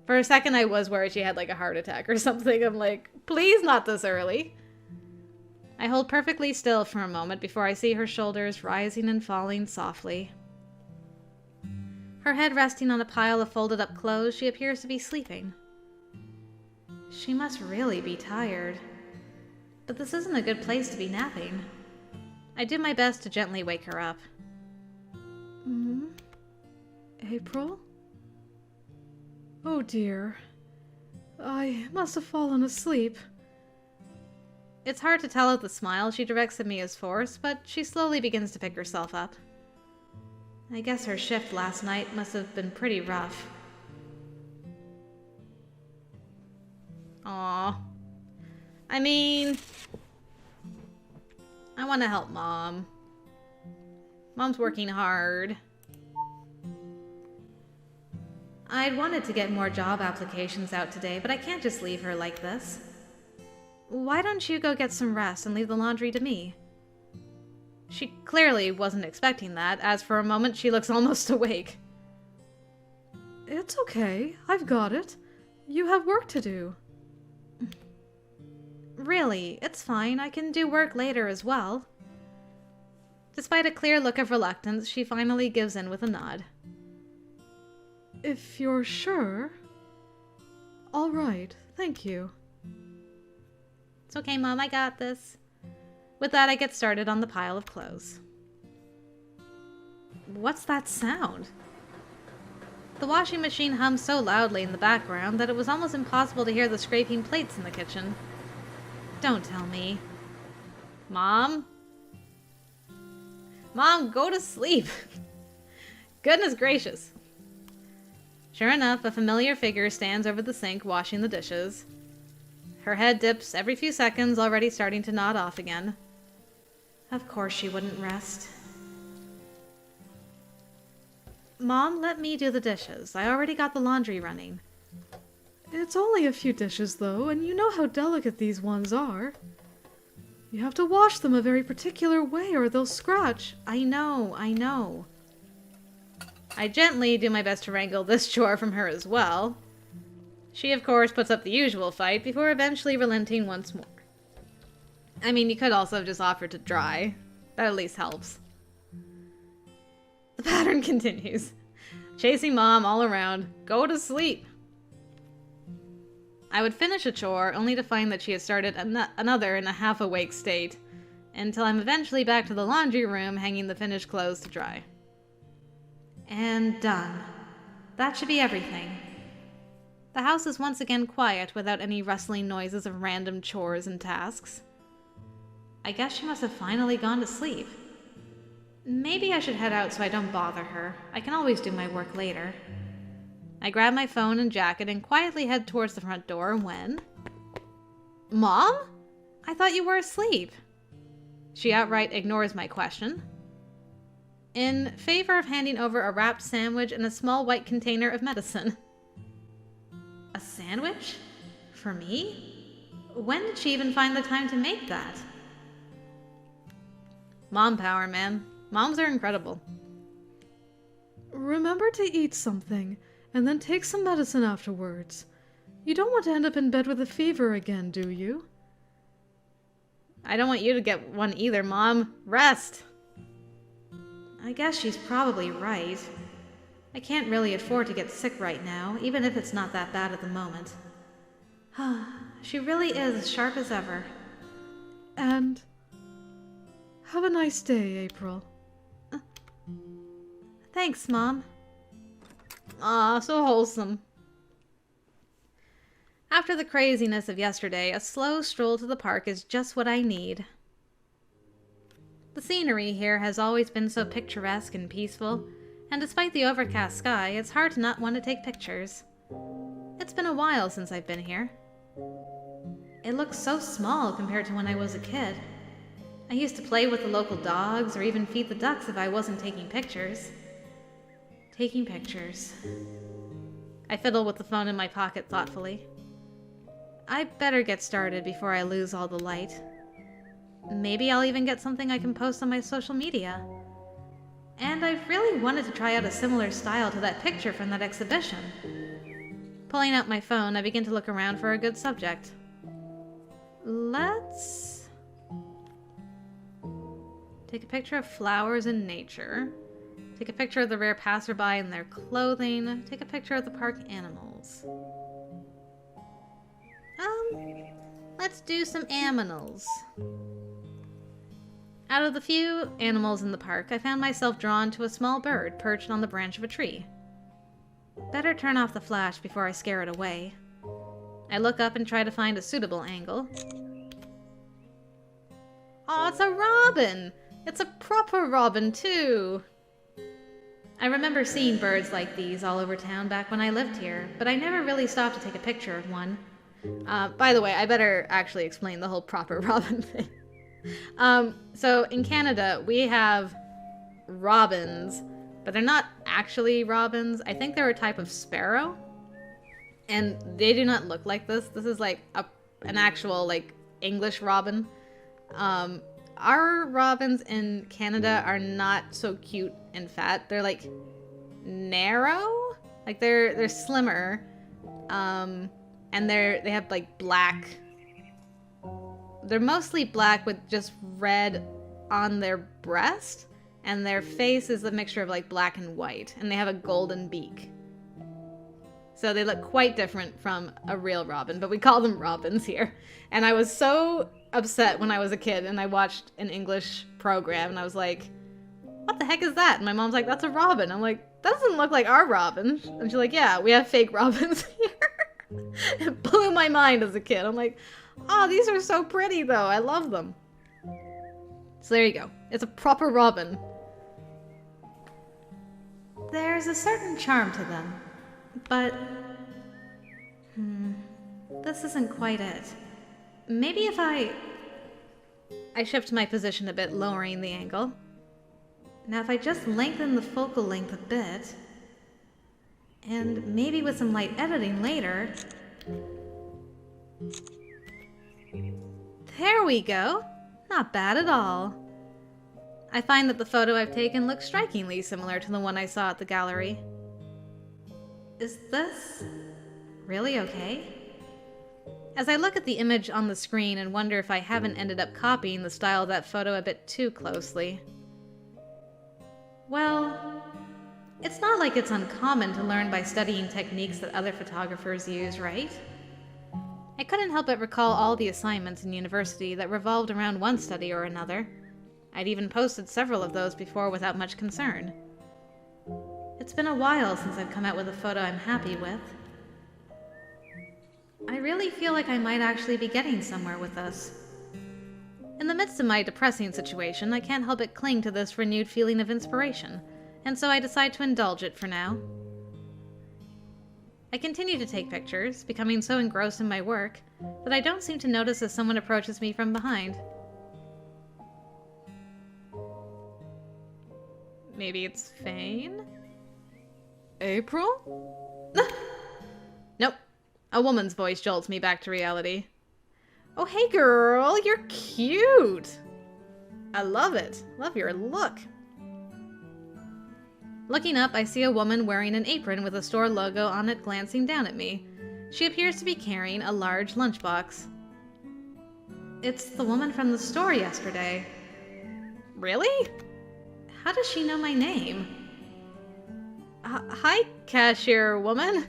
For a second, I was worried she had like a heart attack or something. I'm like, please not this early. I hold perfectly still for a moment before I see her shoulders rising and falling softly. Her head resting on a pile of folded up clothes, she appears to be sleeping. She must really be tired. But this isn't a good place to be napping. I do my best to gently wake her up. April? Oh dear. I must have fallen asleep. It's hard to tell if the smile she directs at me is forced, but she slowly begins to pick herself up. I guess her shift last night must have been pretty rough. Aw. I mean... I want to help Mom. Mom's working hard. I'd wanted to get more job applications out today, but I can't just leave her like this. Why don't you go get some rest and leave the laundry to me? She clearly wasn't expecting that, as for a moment she looks almost awake. It's okay. I've got it. You have work to do. Really, it's fine. I can do work later as well. Despite a clear look of reluctance, she finally gives in with a nod. If you're sure... All right, thank you. It's okay, Mom, I got this. With that, I get started on the pile of clothes. What's that sound? The washing machine hums so loudly in the background that it was almost impossible to hear the scraping plates in the kitchen. Don't tell me. Mom? Mom, go to sleep. Goodness gracious. Sure enough, a familiar figure stands over the sink washing the dishes. Her head dips every few seconds, already starting to nod off again. Of course she wouldn't rest. Mom, let me do the dishes. I already got the laundry running. It's only a few dishes, though, and you know how delicate these ones are. You have to wash them a very particular way or they'll scratch. I know. I gently do my best to wrangle this chore from her as well. She, of course, puts up the usual fight before eventually relenting once more. I mean, you could also have just offered to dry. That at least helps. The pattern continues. Chasing Mom all around. Go to sleep. I would finish a chore only to find that she had started another in a half-awake state. until I'm eventually back to the laundry room hanging the finished clothes to dry. And done. That should be everything. The house is once again quiet without any rustling noises of random chores and tasks. I guess she must have finally gone to sleep. Maybe I should head out so I don't bother her. I can always do my work later. I grab my phone and jacket and quietly head towards the front door when... Mom? I thought you were asleep. She outright ignores my question, in favor of handing over a wrapped sandwich and a small white container of medicine. A sandwich? For me? When did she even find the time to make that? Mom power, man. Moms are incredible. Remember to eat something, and then take some medicine afterwards. You don't want to end up in bed with a fever again, do you? I don't want you to get one either, Mom. Rest! I guess she's probably right. I can't really afford to get sick right now, even if it's not that bad at the moment. She really is as sharp as ever. And have a nice day, April. Thanks, Mom. Aw, so wholesome. After the craziness of yesterday, a slow stroll to the park is just what I need. The scenery here has always been so picturesque and peaceful, and despite the overcast sky, it's hard to not want to take pictures. It's been a while since I've been here. It looks so small compared to when I was a kid. I used to play with the local dogs or even feed the ducks if I wasn't taking pictures. Taking pictures. I fiddle with the phone in my pocket thoughtfully. I better get started before I lose all the light. Maybe I'll even get something I can post on my social media. And I really wanted to try out a similar style to that picture from that exhibition. Pulling out my phone, I begin to look around for a good subject. Let's take a picture of flowers in nature. Take a picture of the rare passerby in their clothing. Take a picture of the park animals. Let's do some aminals. Out of the few animals in the park, I found myself drawn to a small bird perched on the branch of a tree. Better turn off the flash before I scare it away. I look up and try to find a suitable angle. Oh, it's a robin! It's a proper robin, too! I remember seeing birds like these all over town back when I lived here, but I never really stopped to take a picture of one. By the way, I better actually explain the whole proper robin thing. So in Canada, we have robins, but they're not actually robins. I think they're a type of sparrow, and they do not look like this. This is like an actual, like, English robin. Our robins in Canada are not so cute and fat. They're like narrow, like they're slimmer, and they have like black. They're mostly black with just red on their breast, and their face is a mixture of like black and white, and they have a golden beak. So they look quite different from a real robin, but we call them robins here. And I was so upset when I was a kid and I watched an English program and I was like, what the heck is that? And my mom's like, that's a robin. I'm like, that doesn't look like our robin. And she's like, yeah, we have fake robins here. It blew my mind as a kid. I'm like, oh, these are so pretty though. I love them. So there you go. It's a proper robin. There's a certain charm to them, but this isn't quite it. Maybe if I shift my position a bit, lowering the angle. Now if I just lengthen the focal length a bit, and maybe with some light editing later. There we go. Not bad at all. I find that the photo I've taken looks strikingly similar to the one I saw at the gallery. Is this really okay? As I look at the image on the screen and wonder if I haven't ended up copying the style of that photo a bit too closely. Well, it's not like it's uncommon to learn by studying techniques that other photographers use, right? I couldn't help but recall all the assignments in university that revolved around one study or another. I'd even posted several of those before without much concern. It's been a while since I've come out with a photo I'm happy with. I really feel like I might actually be getting somewhere with this. In the midst of my depressing situation, I can't help but cling to this renewed feeling of inspiration, and so I decide to indulge it for now. I continue to take pictures, becoming so engrossed in my work that I don't seem to notice as someone approaches me from behind. Maybe it's Fane? April? Nope. A woman's voice jolts me back to reality. Oh, hey girl, you're cute! I love it. Love your look. Looking up, I see a woman wearing an apron with a store logo on it glancing down at me. She appears to be carrying a large lunchbox. It's the woman from the store yesterday. Really? How does she know my name? Hi, cashier woman.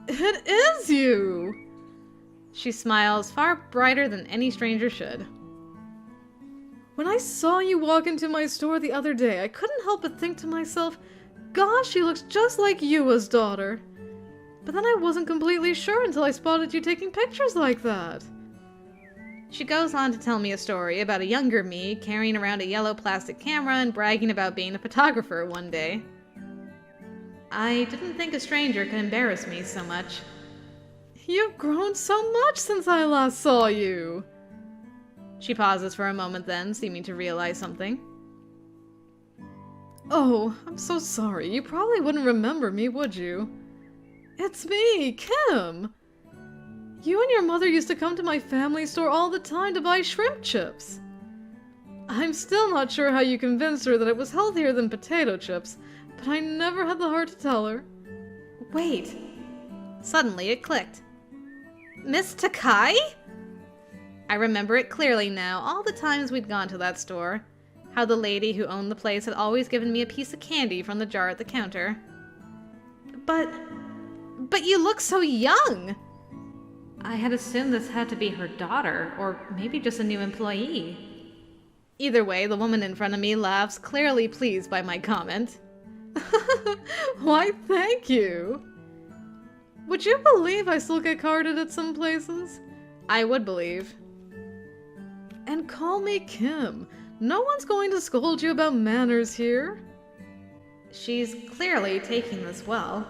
It is you! She smiles, far brighter than any stranger should. When I saw you walk into my store the other day, I couldn't help but think to myself, gosh, she looks just like Yua's daughter. But then I wasn't completely sure until I spotted you taking pictures like that. She goes on to tell me a story about a younger me carrying around a yellow plastic camera and bragging about being a photographer one day. I didn't think a stranger could embarrass me so much. You've grown so much since I last saw you. She pauses for a moment then, seeming to realize something. Oh, I'm so sorry. You probably wouldn't remember me, would you? It's me, Kim. You and your mother used to come to my family store all the time to buy shrimp chips. I'm still not sure how you convinced her that it was healthier than potato chips, but I never had the heart to tell her. Wait. Suddenly it clicked. Miss Takai? I remember it clearly now, all the times we'd gone to that store. How the lady who owned the place had always given me a piece of candy from the jar at the counter. But you look so young! I had assumed this had to be her daughter, or maybe just a new employee. Either way, the woman in front of me laughs, clearly pleased by my comment. Why, thank you. Would you believe I still get carded at some places? I would believe. And call me Kim. No one's going to scold you about manners here. She's clearly taking this well.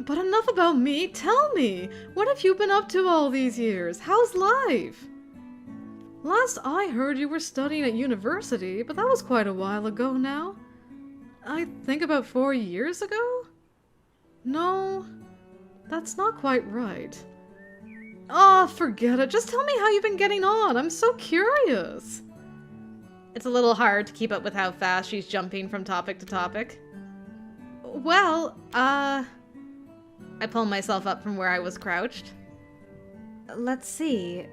But enough about me. Tell me, what have you been up to all these years? How's life? Last I heard, you were studying at university, but that was quite a while ago now. I think about 4 years ago? No, that's not quite right. Oh, forget it. Just tell me how you've been getting on. I'm so curious. It's a little hard to keep up with how fast she's jumping from topic to topic. Well, I pull myself up from where I was crouched. Let's see.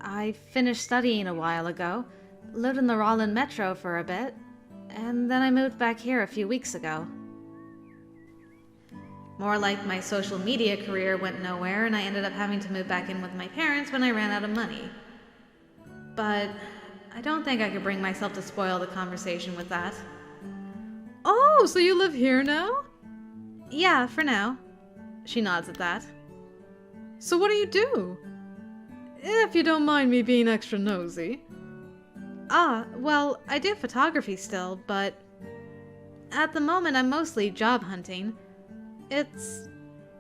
I finished studying a while ago, lived in the Rollin Metro for a bit, and then I moved back here a few weeks ago. More like my social media career went nowhere and I ended up having to move back in with my parents when I ran out of money. But I don't think I could bring myself to spoil the conversation with that. Oh, so you live here now? Yeah, for now. She nods at that. So what do you do? If you don't mind me being extra nosy. Well, I do photography still, but at the moment I'm mostly job hunting. It's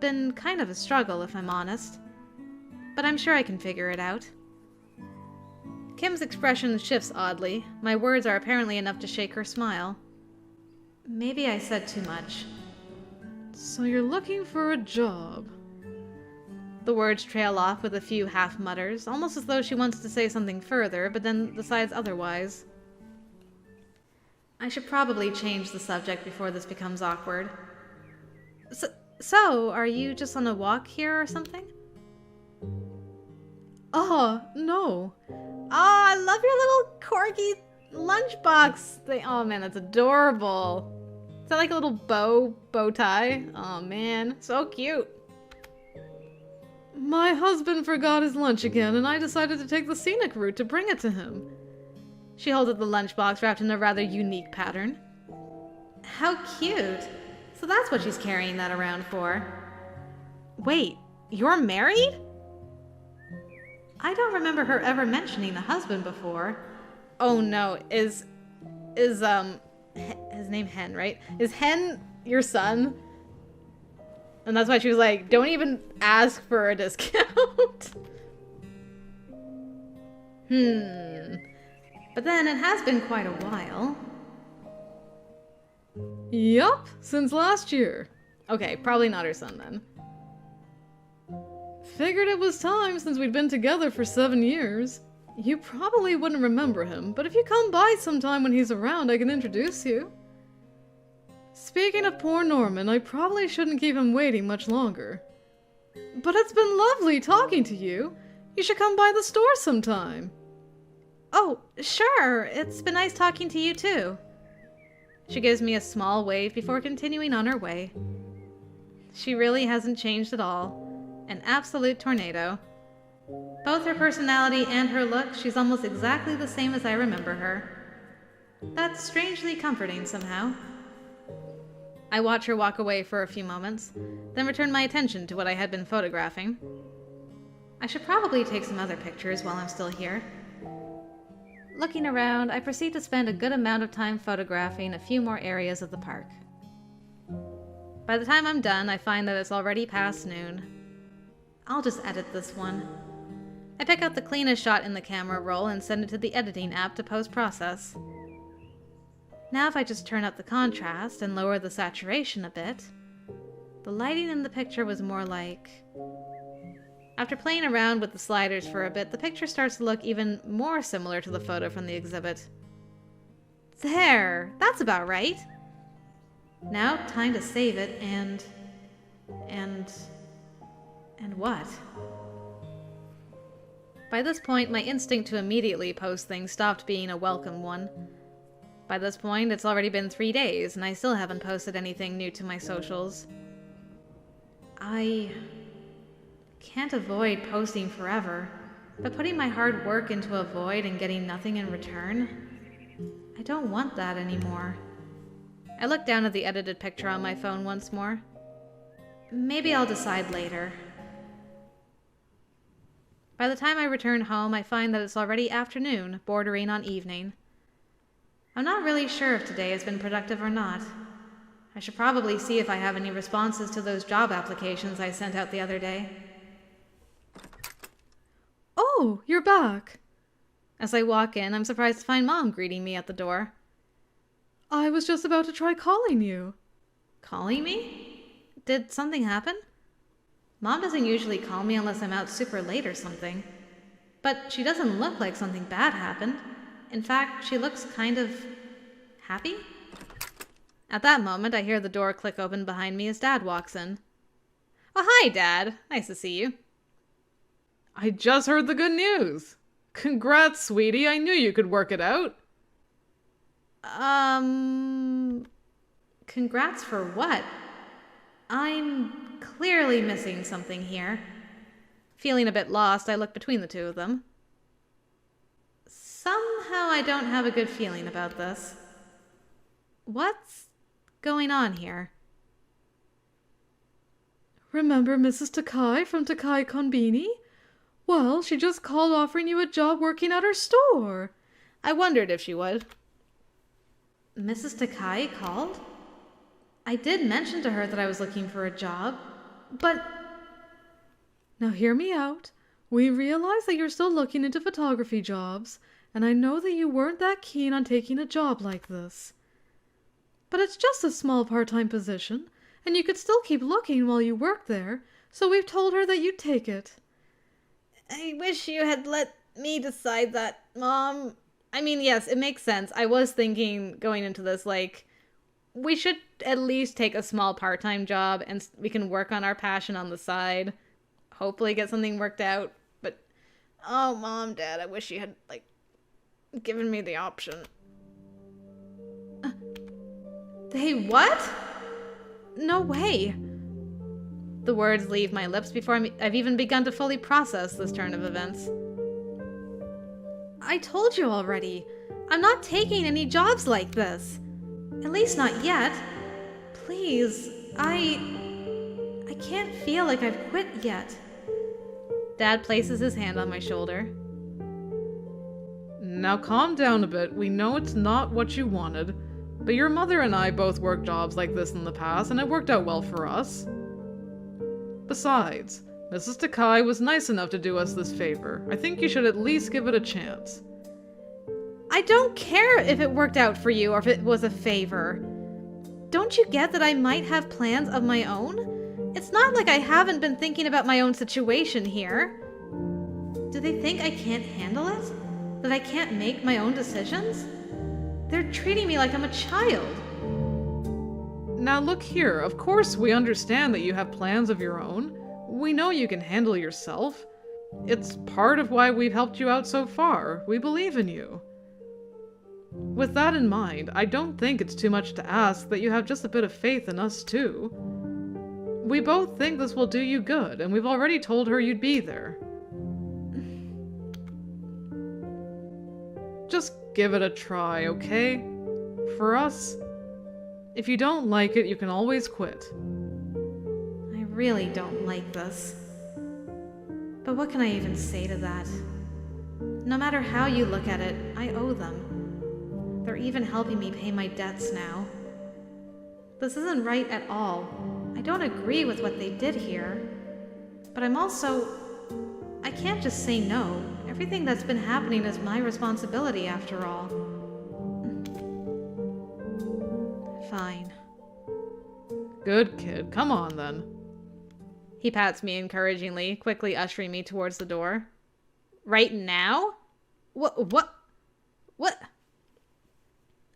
been kind of a struggle, if I'm honest. But I'm sure I can figure it out. Kim's expression shifts oddly. My words are apparently enough to shake her smile. Maybe I said too much. So you're looking for a job. The words trail off with a few half-mutters, almost as though she wants to say something further, but then decides otherwise. I should probably change the subject before this becomes awkward. So, are you just on a walk here or something? No. I love your little corgi lunchbox thing. Oh man, that's adorable. Is that like a little bow tie? Oh man, so cute. My husband forgot his lunch again, and I decided to take the scenic route to bring it to him. She holds up the lunchbox wrapped in a rather unique pattern. How cute. So that's what she's carrying that around for. Wait, you're married? I don't remember her ever mentioning a husband before. Oh no, is his name Hen, right? Is Hen your son? And that's why she was like, don't even ask for a discount. But then it has been quite a while. Yup, since last year. Okay, probably not her son then. Figured it was time since we'd been together for 7 years. You probably wouldn't remember him, but if you come by sometime when he's around, I can introduce you. Speaking of poor Norman, I probably shouldn't keep him waiting much longer. But it's been lovely talking to you. You should come by the store sometime. Oh, sure. It's been nice talking to you too. She gives me a small wave before continuing on her way. She really hasn't changed at all. An absolute tornado. Both her personality and her look, she's almost exactly the same as I remember her. That's strangely comforting somehow. I watch her walk away for a few moments, then return my attention to what I had been photographing. I should probably take some other pictures while I'm still here. Looking around, I proceed to spend a good amount of time photographing a few more areas of the park. By the time I'm done, I find that it's already past noon. I'll just edit this one. I pick out the cleanest shot in the camera roll and send it to the editing app to post-process. Now if I just turn up the contrast and lower the saturation a bit, the lighting in the picture was more like... After playing around with the sliders for a bit, the picture starts to look even more similar to the photo from the exhibit. There! That's about right! Now, time to save it and what? By this point, my instinct to immediately post things stopped being a welcome one. By this point, it's already been 3 days, and I still haven't posted anything new to my socials. I can't avoid posting forever, but putting my hard work into a void and getting nothing in return, I don't want that anymore. I look down at the edited picture on my phone once more. Maybe I'll decide later. By the time I return home, I find that it's already afternoon, bordering on evening. I'm not really sure if today has been productive or not. I should probably see if I have any responses to those job applications I sent out the other day. Oh, you're back. As I walk in, I'm surprised to find Mom greeting me at the door. I was just about to try calling you. Calling me? Did something happen? Mom doesn't usually call me unless I'm out super late or something. But she doesn't look like something bad happened. In fact, she looks kind of happy. At that moment, I hear the door click open behind me as Dad walks in. Oh, hi, Dad. Nice to see you. I just heard the good news. Congrats, sweetie. I knew you could work it out. Congrats for what? I'm clearly missing something here. Feeling a bit lost, I look between the two of them. Somehow I don't have a good feeling about this. What's going on here? Remember Mrs. Takai from Takai Konbini? Well, she just called offering you a job working at her store. I wondered if she would. Mrs. Takai called? I did mention to her that I was looking for a job, but... Now hear me out. We realize that you're still looking into photography jobs, and I know that you weren't that keen on taking a job like this. But it's just a small part-time position, and you could still keep looking while you work there, so we've told her that you'd take it. I wish you had let me decide that, Mom. I mean, yes, it makes sense. I was thinking going into this, like, we should at least take a small part-time job and we can work on our passion on the side. Hopefully get something worked out. But, oh, Mom, Dad, I wish you had, like, given me the option. They what? No way. The words leave my lips before I've even begun to fully process this turn of events. I told you already. I'm not taking any jobs like this. At least not yet. Please, I can't feel like I've quit yet. Dad places his hand on my shoulder. Now calm down a bit. We know it's not what you wanted, but your mother and I both worked jobs like this in the past, and it worked out well for us. Besides, Mrs. Takai was nice enough to do us this favor. I think you should at least give it a chance. I don't care if it worked out for you or if it was a favor. Don't you get that I might have plans of my own? It's not like I haven't been thinking about my own situation here. Do they think I can't handle it? That I can't make my own decisions? They're treating me like I'm a child. Now look here, of course we understand that you have plans of your own. We know you can handle yourself. It's part of why we've helped you out so far. We believe in you. With that in mind, I don't think it's too much to ask that you have just a bit of faith in us too. We both think this will do you good, and we've already told her you'd be there. Just give it a try, okay? For us, if you don't like it, you can always quit. I really don't like this. But what can I even say to that? No matter how you look at it, I owe them. They're even helping me pay my debts now. This isn't right at all. I don't agree with what they did here. But I can't just say no. Everything that's been happening is my responsibility after all. Fine. Good kid, come on then. He pats me encouragingly, quickly ushering me towards the door. Right now? What?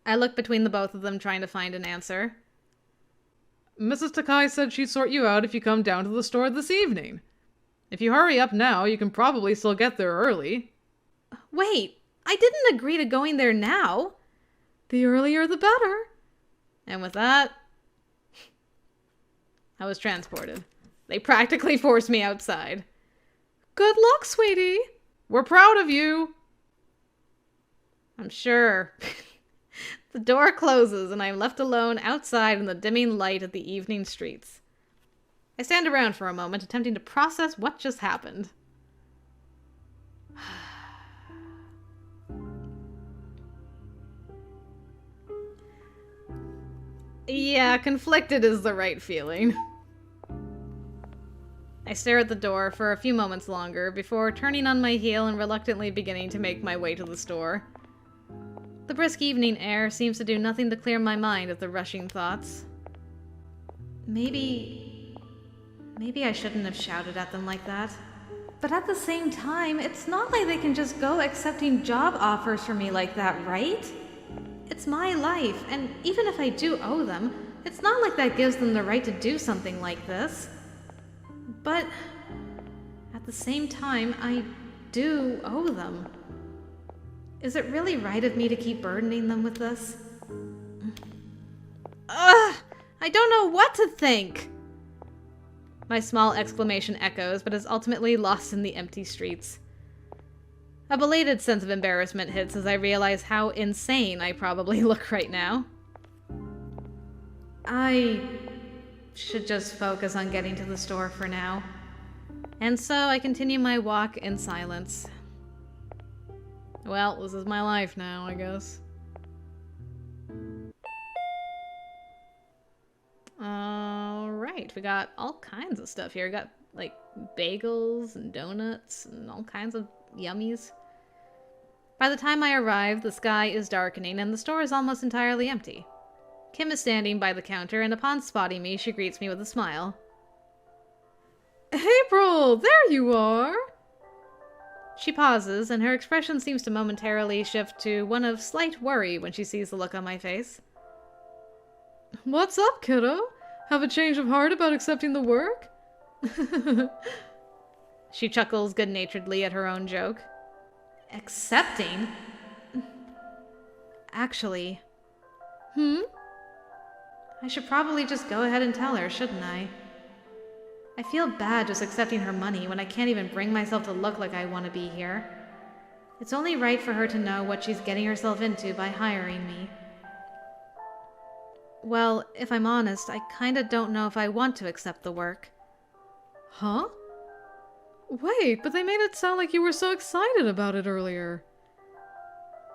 I look between the both of them, trying to find an answer. Mrs. Takai said she'd sort you out if you come down to the store this evening. If you hurry up now, you can probably still get there early. Wait, I didn't agree to going there now. The earlier the better. And with that, I was transported. They practically forced me outside. Good luck, sweetie. We're proud of you. I'm sure. The door closes and I'm left alone outside in the dimming light of the evening streets. I stand around for a moment, attempting to process what just happened. Yeah, conflicted is the right feeling. I stare at the door for a few moments longer before turning on my heel and reluctantly beginning to make my way to the store. The brisk evening air seems to do nothing to clear my mind of the rushing thoughts. Maybe I shouldn't have shouted at them like that. But at the same time, it's not like they can just go accepting job offers for me like that, right? It's my life, and even if I do owe them, it's not like that gives them the right to do something like this. But at the same time, I do owe them. Is it really right of me to keep burdening them with this? Ugh! I don't know what to think! My small exclamation echoes, but is ultimately lost in the empty streets. A belated sense of embarrassment hits as I realize how insane I probably look right now. I should just focus on getting to the store for now. And so I continue my walk in silence. Well, this is my life now, I guess. Alright, we got all kinds of stuff here. We got, like, bagels and donuts and all kinds of yummies. By the time I arrive, the sky is darkening and the store is almost entirely empty. Kim is standing by the counter, and upon spotting me, she greets me with a smile. April, there you are! She pauses, and her expression seems to momentarily shift to one of slight worry when she sees the look on my face. What's up, kiddo? Have a change of heart about accepting the work? She chuckles good-naturedly at her own joke. Accepting? Actually... I should probably just go ahead and tell her, shouldn't I? I feel bad just accepting her money when I can't even bring myself to look like I want to be here. It's only right for her to know what she's getting herself into by hiring me. Well, if I'm honest, I kinda don't know if I want to accept the work. Huh? Wait, but they made it sound like you were so excited about it earlier.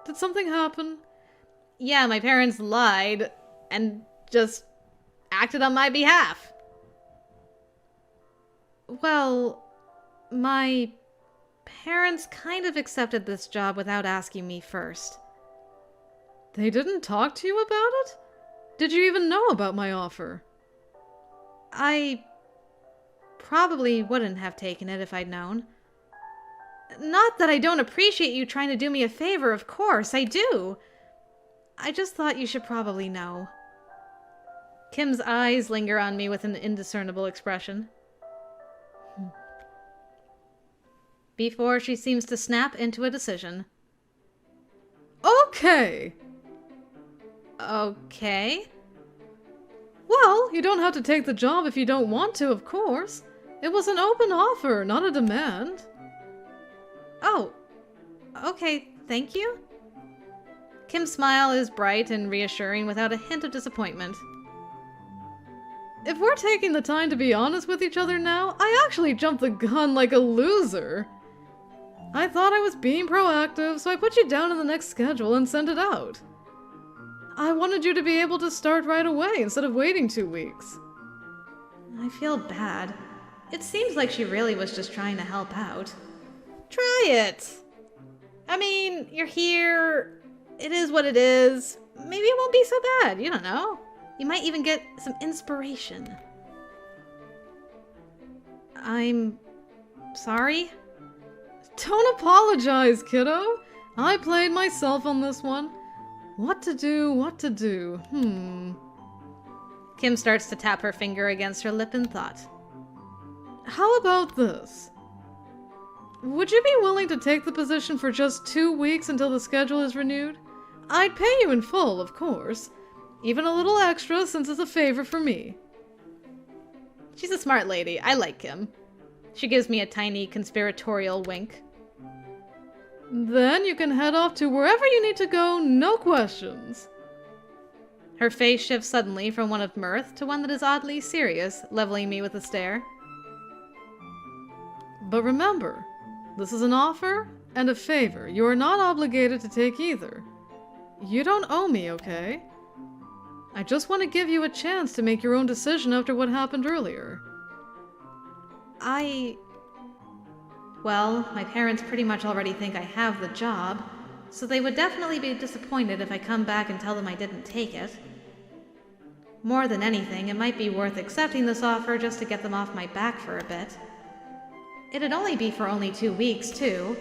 Did something happen? Yeah, my parents lied and just acted on my behalf. Well, my parents kind of accepted this job without asking me first. They didn't talk to you about it? Did you even know about my offer? I probably wouldn't have taken it if I'd known. Not that I don't appreciate you trying to do me a favor, of course, I do. I just thought you should probably know. Kim's eyes linger on me with an indiscernible expression. Before she seems to snap into a decision. Okay! Okay? Well, you don't have to take the job if you don't want to, of course. It was an open offer, not a demand. Oh, okay, thank you. Kim's smile is bright and reassuring without a hint of disappointment. If we're taking the time to be honest with each other now, I actually jumped the gun like a loser. I thought I was being proactive, so I put you down in the next schedule and sent it out. I wanted you to be able to start right away instead of waiting 2 weeks. I feel bad. It seems like she really was just trying to help out. Try it! I mean, you're here. It is what it is. Maybe it won't be so bad, you don't know. You might even get some inspiration. I'm sorry? Don't apologize, kiddo. I played myself on this one. What to do? Kim starts to tap her finger against her lip in thought. How about this? Would you be willing to take the position for just 2 weeks until the schedule is renewed? I'd pay you in full, of course. Even a little extra since it's a favor for me. She's a smart lady. I like Kim. She gives me a tiny conspiratorial wink. Then you can head off to wherever you need to go, no questions. Her face shifts suddenly from one of mirth to one that is oddly serious, leveling me with a stare. But remember, this is an offer and a favor. You are not obligated to take either. You don't owe me, okay? I just want to give you a chance to make your own decision after what happened earlier. Well, my parents pretty much already think I have the job, so they would definitely be disappointed if I come back and tell them I didn't take it. More than anything, it might be worth accepting this offer just to get them off my back for a bit. It'd only be for only 2 weeks, too,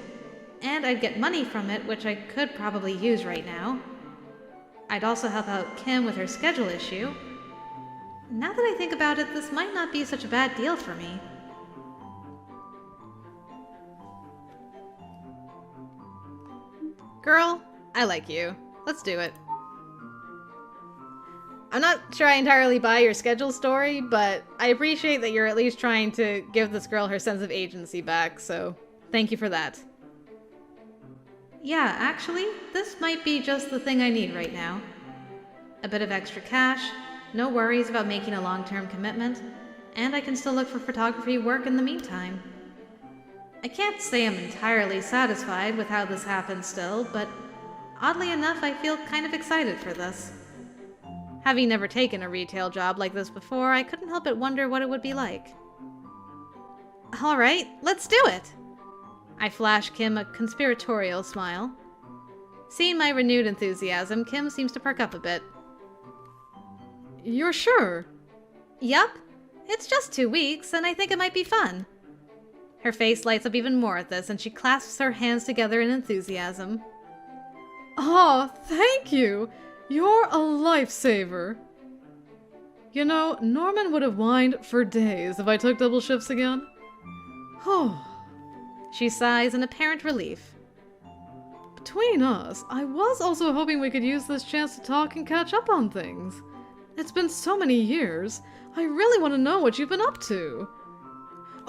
and I'd get money from it, which I could probably use right now. I'd also help out Kim with her schedule issue. Now that I think about it, this might not be such a bad deal for me. Girl, I like you. Let's do it. I'm not sure I entirely buy your schedule story, but I appreciate that you're at least trying to give this girl her sense of agency back, so thank you for that. Yeah, actually, this might be just the thing I need right now. A bit of extra cash, no worries about making a long-term commitment, and I can still look for photography work in the meantime. I can't say I'm entirely satisfied with how this happened still, but oddly enough, I feel kind of excited for this. Having never taken a retail job like this before, I couldn't help but wonder what it would be like. Alright, let's do it! I flash Kim a conspiratorial smile. Seeing my renewed enthusiasm, Kim seems to perk up a bit. You're sure? Yup. It's just 2 weeks, and I think it might be fun. Her face lights up even more at this, and she clasps her hands together in enthusiasm. Oh, thank you! You're a lifesaver. You know, Norman would have whined for days if I took double shifts again. Oh. She sighs in apparent relief. Between us, I was also hoping we could use this chance to talk and catch up on things. It's been so many years. I really want to know what you've been up to.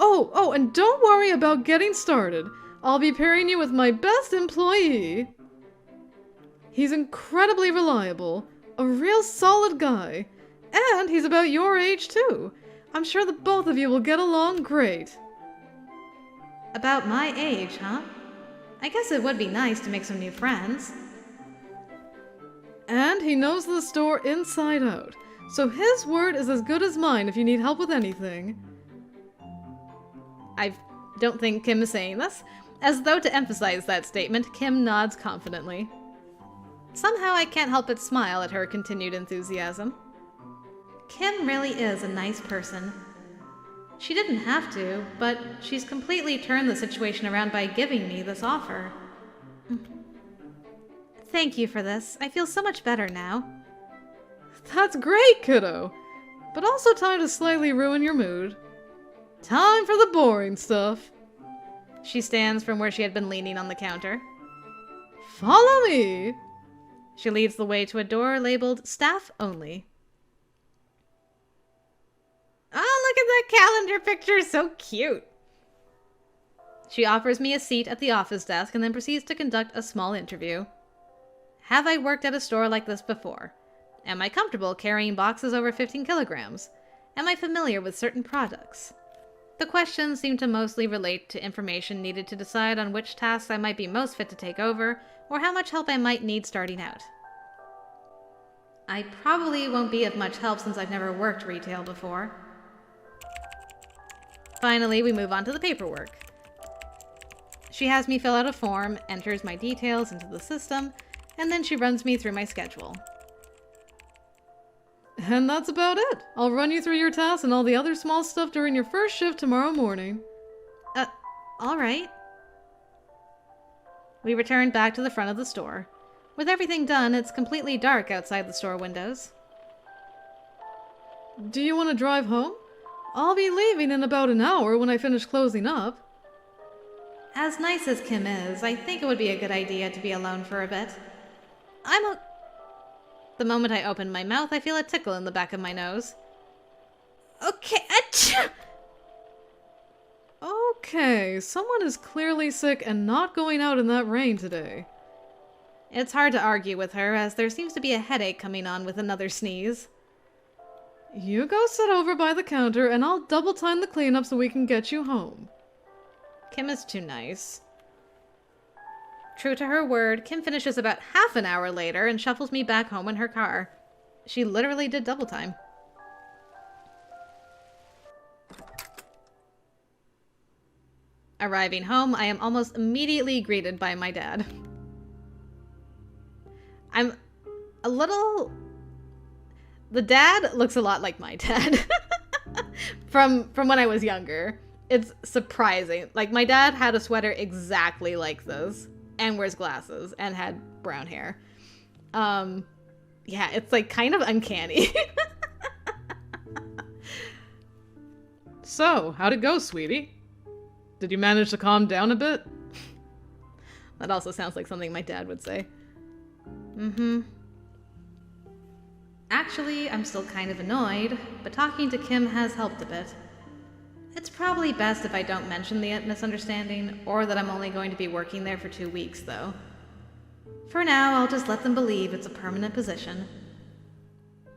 Oh, and don't worry about getting started. I'll be pairing you with my best employee. He's incredibly reliable, a real solid guy, and he's about your age too. I'm sure the both of you will get along great. About my age, huh? I guess it would be nice to make some new friends. And he knows the store inside out, so his word is as good as mine if you need help with anything. I don't think Kim is saying this. As though to emphasize that statement, Kim nods confidently. Somehow I can't help but smile at her continued enthusiasm. Kim really is a nice person. She didn't have to, but she's completely turned the situation around by giving me this offer. Thank you for this. I feel so much better now. That's great, kiddo. But also time to slightly ruin your mood. Time for the boring stuff. She stands from where she had been leaning on the counter. Follow me. She leads the way to a door labeled Staff Only. Oh, look at that calendar picture. So cute. She offers me a seat at the office desk and then proceeds to conduct a small interview. Have I worked at a store like this before? Am I comfortable carrying boxes over 15 kilograms? Am I familiar with certain products? The questions seem to mostly relate to information needed to decide on which tasks I might be most fit to take over, or how much help I might need starting out. I probably won't be of much help since I've never worked retail before. Finally, we move on to the paperwork. She has me fill out a form, enters my details into the system, and then she runs me through my schedule. And that's about it. I'll run you through your tasks and all the other small stuff during your first shift tomorrow morning. All right. We return back to the front of the store. With everything done, it's completely dark outside the store windows. Do you want to drive home? I'll be leaving in about an hour when I finish closing up. As nice as Kim is, I think it would be a good idea to be alone for a bit. The moment I open my mouth, I feel a tickle in the back of my nose. Okay, achoo! Okay, someone is clearly sick and not going out in that rain today. It's hard to argue with her, as there seems to be a headache coming on with another sneeze. You go sit over by the counter and I'll double time the cleanup so we can get you home. Kim is too nice. True to her word, Kim finishes about half an hour later and shuffles me back home in her car. She literally did double time. Arriving home, I am almost immediately greeted by my dad. I'm a little... The dad looks a lot like my dad. from when I was younger. It's surprising. Like, my dad had a sweater exactly like this. And wears glasses. And had brown hair. Yeah, it's like kind of uncanny. So, how'd it go, sweetie? Did you manage to calm down a bit? That also sounds like something my dad would say. Mm-hmm. Actually, I'm still kind of annoyed, but talking to Kim has helped a bit. It's probably best if I don't mention the misunderstanding, or that I'm only going to be working there for 2 weeks, though. For now, I'll just let them believe it's a permanent position.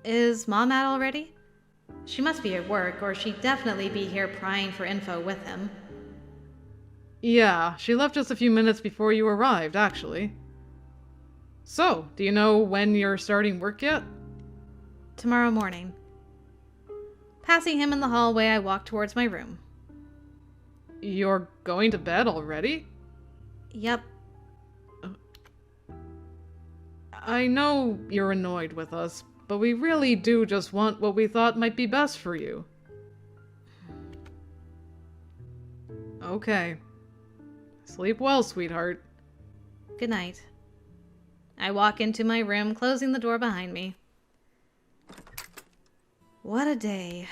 Is Mom out already? She must be at work, or she'd definitely be here prying for info with him. Yeah, she left just a few minutes before you arrived, actually. So, do you know when you're starting work yet? Tomorrow morning. Passing him in the hallway, I walk towards my room. You're going to bed already? Yep. I know you're annoyed with us, but we really do just want what we thought might be best for you. Okay. Sleep well, sweetheart. Good night. I walk into my room, closing the door behind me. What a day.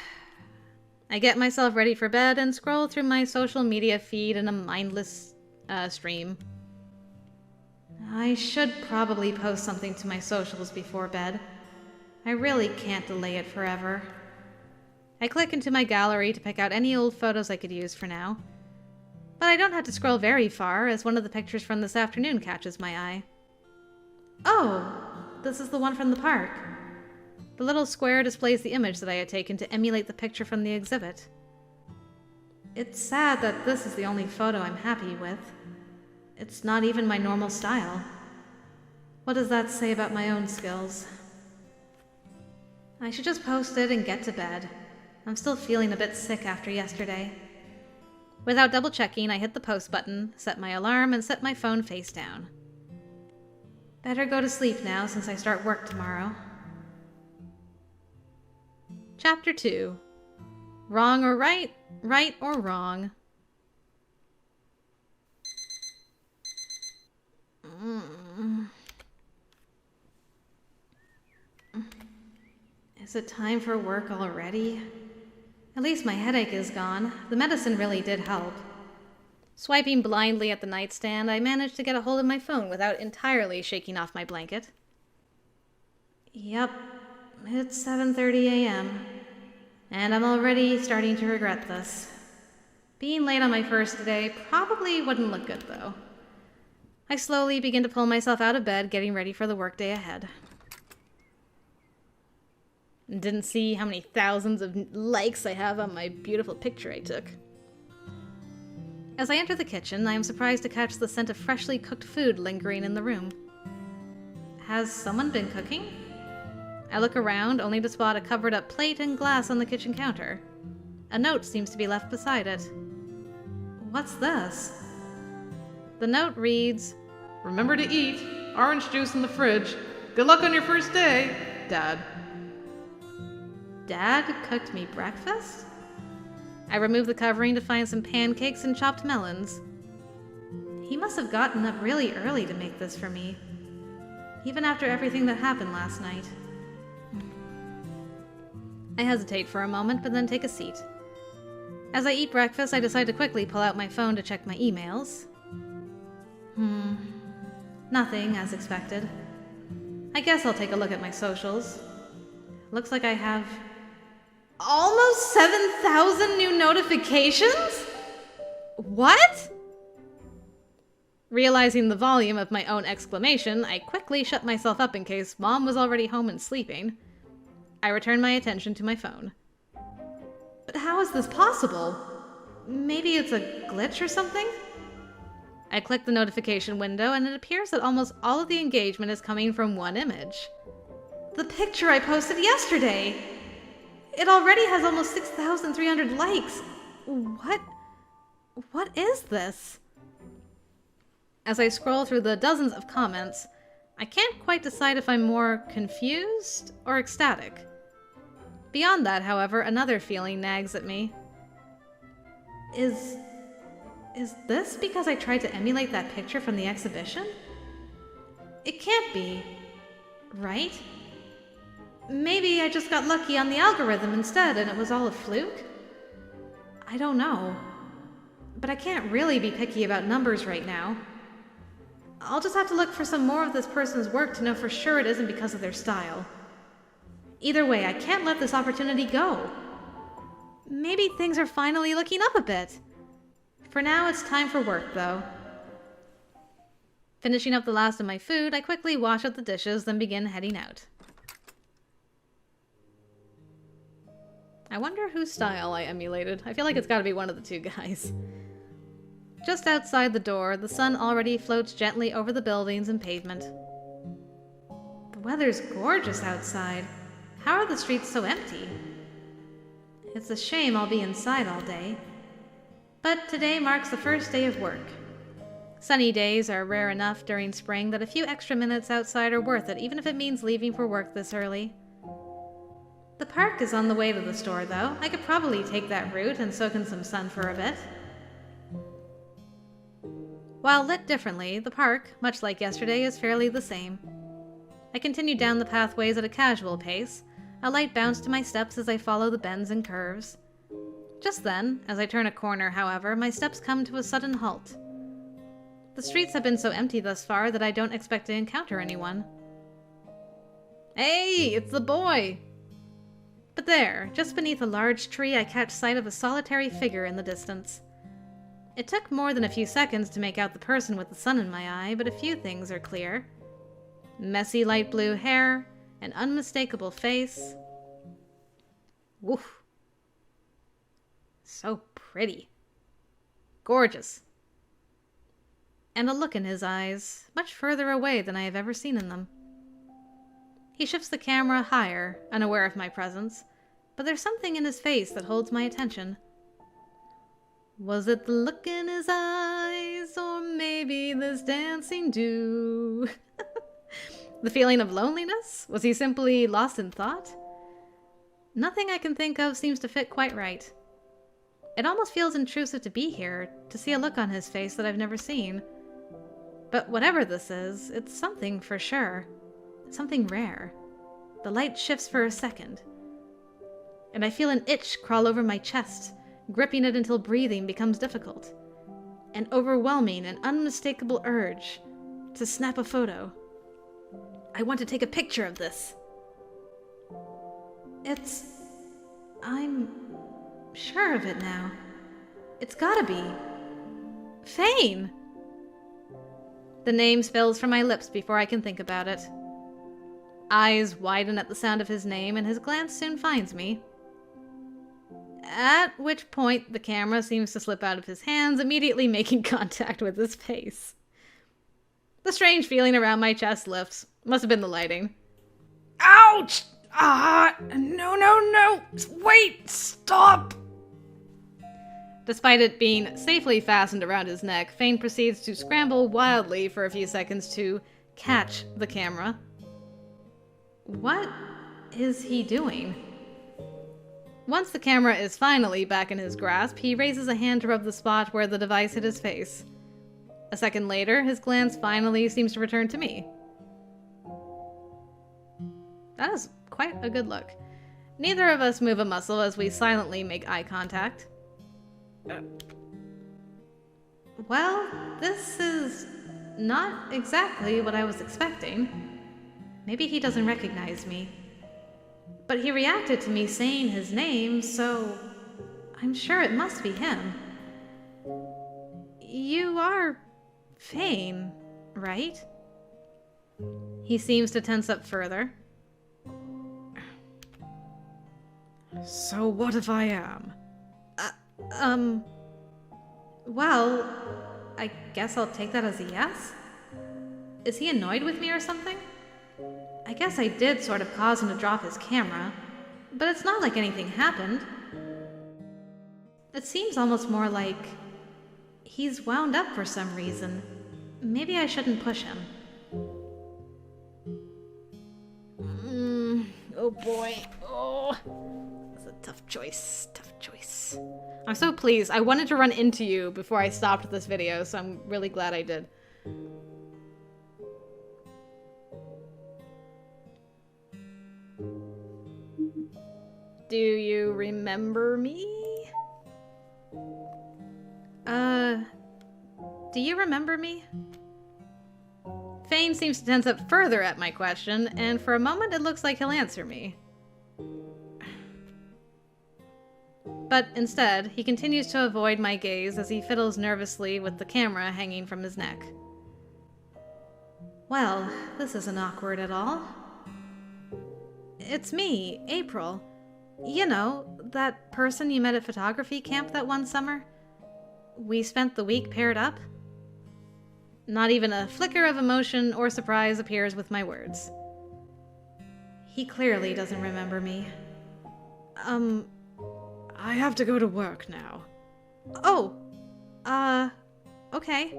I get myself ready for bed and scroll through my social media feed in a mindless stream. I should probably post something to my socials before bed. I really can't delay it forever. I click into my gallery to pick out any old photos I could use for now. But I don't have to scroll very far, as one of the pictures from this afternoon catches my eye. Oh, this is the one from the park. The little square displays the image that I had taken to emulate the picture from the exhibit. It's sad that this is the only photo I'm happy with. It's not even my normal style. What does that say about my own skills? I should just post it and get to bed. I'm still feeling a bit sick after yesterday. Without double-checking, I hit the post button, set my alarm, and set my phone face down. Better go to sleep now since I start work tomorrow. Chapter 2. Wrong or right, right or wrong. Is it time for work already? At least my headache is gone. The medicine really did help. Swiping blindly at the nightstand, I managed to get a hold of my phone without entirely shaking off my blanket. Yep, it's 7:30 a.m. And I'm already starting to regret this. Being late on my first day probably wouldn't look good, though. I slowly begin to pull myself out of bed, getting ready for the workday ahead. Didn't see how many thousands of likes I have on my beautiful picture I took. As I enter the kitchen, I am surprised to catch the scent of freshly cooked food lingering in the room. Has someone been cooking? I look around, only to spot a covered-up plate and glass on the kitchen counter. A note seems to be left beside it. What's this? The note reads, Remember to eat. Orange juice in the fridge. Good luck on your first day, Dad. Dad cooked me breakfast? I remove the covering to find some pancakes and chopped melons. He must have gotten up really early to make this for me, even after everything that happened last night. I hesitate for a moment, but then take a seat. As I eat breakfast, I decide to quickly pull out my phone to check my emails. Nothing, as expected. I guess I'll take a look at my socials. Looks like I have almost 7,000 new notifications? What? Realizing the volume of my own exclamation, I quickly shut myself up in case Mom was already home and sleeping. I return my attention to my phone. But how is this possible? Maybe it's a glitch or something? I click the notification window and it appears that almost all of the engagement is coming from one image. The picture I posted yesterday! It already has almost 6,300 likes. What is this? As I scroll through the dozens of comments, I can't quite decide if I'm more confused or ecstatic. Beyond that, however, another feeling nags at me. Is this because I tried to emulate that picture from the exhibition? It can't be, right? Maybe I just got lucky on the algorithm instead and it was all a fluke? I don't know. But I can't really be picky about numbers right now. I'll just have to look for some more of this person's work to know for sure it isn't because of their style. Either way, I can't let this opportunity go. Maybe things are finally looking up a bit. For now, it's time for work, though. Finishing up the last of my food, I quickly wash up the dishes, then begin heading out. I wonder whose style I emulated. I feel like it's gotta be one of the two guys. Just outside the door, the sun already floats gently over the buildings and pavement. The weather's gorgeous outside. How are the streets so empty? It's a shame I'll be inside all day. But today marks the first day of work. Sunny days are rare enough during spring that a few extra minutes outside are worth it, even if it means leaving for work this early. The park is on the way to the store, though. I could probably take that route and soak in some sun for a bit. While lit differently, the park, much like yesterday, is fairly the same. I continue down the pathways at a casual pace, a light bounce to my steps as I follow the bends and curves. Just then, as I turn a corner, however, my steps come to a sudden halt. The streets have been so empty thus far that I don't expect to encounter anyone. Hey, it's the boy! But there, just beneath a large tree, I catch sight of a solitary figure in the distance. It took more than a few seconds to make out the person with the sun in my eye, but a few things are clear. Messy light blue hair, an unmistakable face. Woof. So pretty. Gorgeous. And a look in his eyes, much further away than I have ever seen in them. He shifts the camera higher, unaware of my presence, but there's something in his face that holds my attention. Was it the look in his eyes, or maybe this dancing dew? The feeling of loneliness? Was he simply lost in thought? Nothing I can think of seems to fit quite right. It almost feels intrusive to be here, to see a look on his face that I've never seen. But whatever this is, it's something for sure. Something rare. The light shifts for a second, and I feel an itch crawl over my chest, gripping it until breathing becomes difficult. An overwhelming and unmistakable urge to snap a photo. I want to take a picture of this. I'm sure of it now. It's gotta be Fane! The name spills from my lips before I can think about it. Eyes widen at the sound of his name, and his glance soon finds me. At which point, the camera seems to slip out of his hands, immediately making contact with his face. The strange feeling around my chest lifts. Must have been the lighting. Ouch! No. Wait, stop! Despite it being safely fastened around his neck, Fane proceeds to scramble wildly for a few seconds to catch the camera. What is he doing? Once the camera is finally back in his grasp, he raises a hand to rub the spot where the device hit his face. A second later, his glance finally seems to return to me. That is quite a good look. Neither of us move a muscle as we silently make eye contact. Well, this is not exactly what I was expecting. Maybe he doesn't recognize me. But he reacted to me saying his name, so I'm sure it must be him. You are Fane, right? He seems to tense up further. So what if I am? Well, I guess I'll take that as a yes? Is he annoyed with me or something? I guess I did sort of cause him to drop his camera, but it's not like anything happened. It seems almost more like he's wound up for some reason. Maybe I shouldn't push him. Oh boy. Oh, that's a tough choice. I'm so pleased. I wanted to run into you before I stopped this video, so I'm really glad I did. Do you remember me? Do you remember me? Fane seems to tense up further at my question, and for a moment it looks like he'll answer me. But instead, he continues to avoid my gaze as he fiddles nervously with the camera hanging from his neck. Well, this isn't awkward at all. It's me, April. You know, that person you met at photography camp that one summer? We spent the week paired up. Not even a flicker of emotion or surprise appears with my words. He clearly doesn't remember me. I have to go to work now. Oh, okay.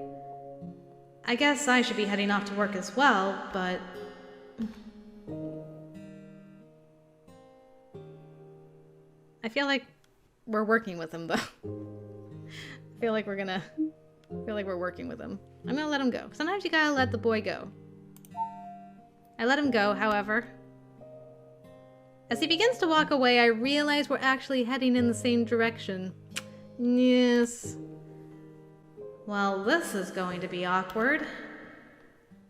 I guess I should be heading off to work as well, but... I feel like we're working with him, though. I feel like we're working with him. I'm gonna let him go. Sometimes you gotta let the boy go. I let him go, however. As he begins to walk away, I realize we're actually heading in the same direction. Yes. Well, this is going to be awkward.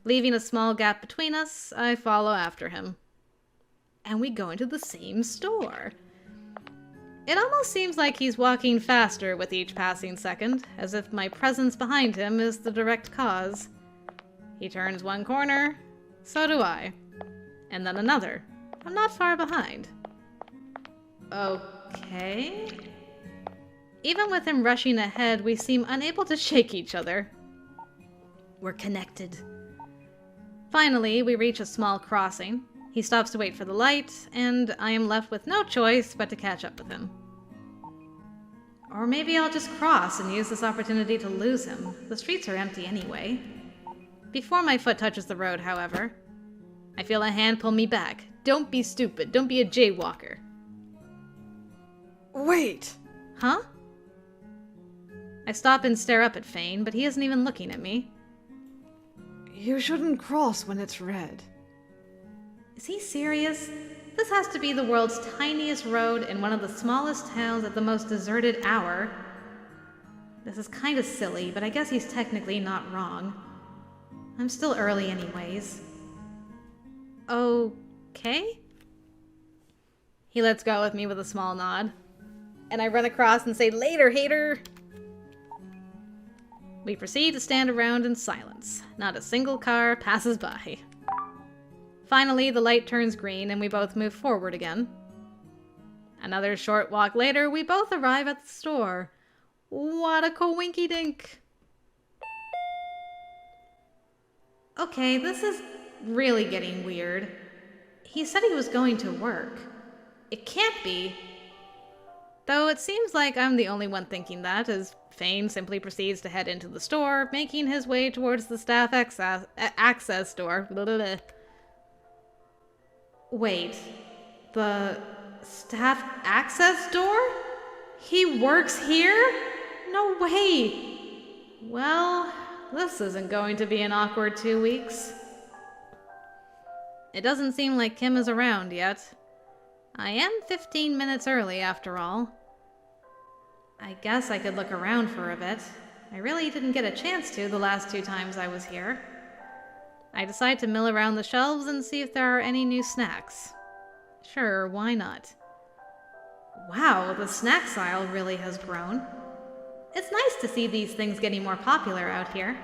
Leaving a small gap between us, I follow after him. and we go into the same store. It almost seems like he's walking faster with each passing second, as if my presence behind him is the direct cause. He turns one corner, so do I. And then another. I'm not far behind. Okay. Even with him rushing ahead, we seem unable to shake each other. We're connected. Finally, we reach a small crossing. He stops to wait for the light, and I am left with no choice but to catch up with him. Or maybe I'll just cross and use this opportunity to lose him. The streets are empty anyway. Before my foot touches the road, however, I feel a hand pull me back. Don't be stupid. Don't be a jaywalker. Wait! Huh? I stop and stare up at Fane, but he isn't even looking at me. You shouldn't cross when it's red. Is he serious? This has to be the world's tiniest road in one of the smallest towns at the most deserted hour. This is kind of silly, but I guess he's technically not wrong. I'm still early anyways. Okay? He lets go with me with a small nod. And I run across and say, "Later, hater!" We proceed to stand around in silence. Not a single car passes by. Finally, the light turns green and we both move forward again. Another short walk later, we both arrive at the store. What a coinky-dink! Okay, this is really getting weird. He said he was going to work. It can't be. Though it seems like I'm the only one thinking that, as Fane simply proceeds to head into the store, making his way towards the staff access door. Blah, blah, blah. Wait, the staff access door? He works here? No way! Well, this isn't going to be an awkward 2 weeks. It doesn't seem like Kim is around yet. I am 15 minutes early, after all. I guess I could look around for a bit. I really didn't get a chance to the last 2 times I was here. I decide to mill around the shelves and see if there are any new snacks. Sure, why not? Wow, the snacks aisle really has grown. It's nice to see these things getting more popular out here.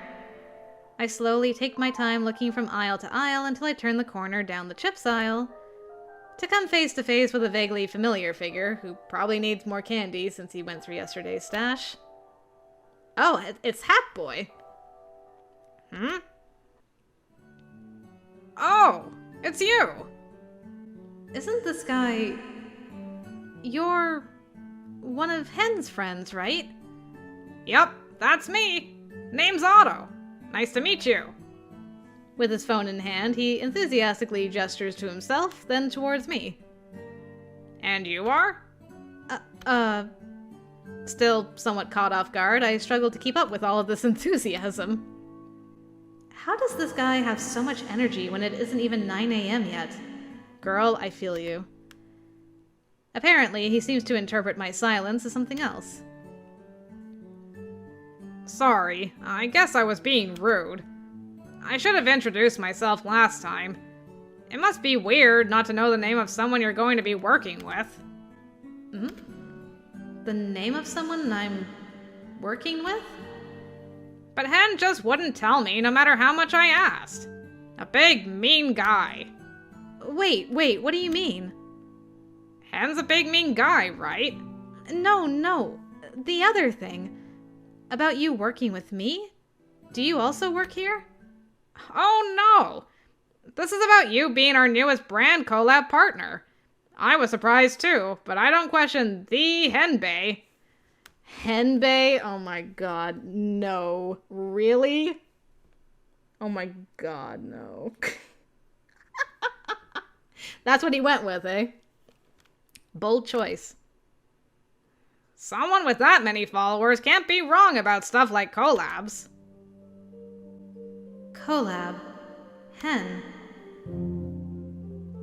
I slowly take my time looking from aisle to aisle until I turn the corner down the chips aisle, to come face to face with a vaguely familiar figure who probably needs more candy since he went through yesterday's stash. Oh, it's Hat Boy. Oh, it's you! Isn't this guy... You're one of Hen's friends, right? Yep, that's me. Name's Otto. Nice to meet you. With his phone in hand, he enthusiastically gestures to himself, then towards me. And you are? Still somewhat caught off guard, I struggle to keep up with all of this enthusiasm. How does this guy have so much energy when it isn't even 9 a.m. yet? Girl, I feel you. Apparently, he seems to interpret my silence as something else. Sorry, I guess I was being rude. I should have introduced myself last time. It must be weird not to know the name of someone you're going to be working with. The name of someone I'm working with? But Hen just wouldn't tell me no matter how much I asked. A big, mean guy. Wait, what do you mean? Hen's a big, mean guy, right? No. The other thing. About you working with me? Do you also work here? Oh no! This is about you being our newest brand collab partner. I was surprised too, but I don't question the Henbei. Henbei? Oh my god, no. Really? Oh my god, no. That's what he went with, eh? Bold choice. Someone with that many followers can't be wrong about stuff like collabs. Collab. Hen.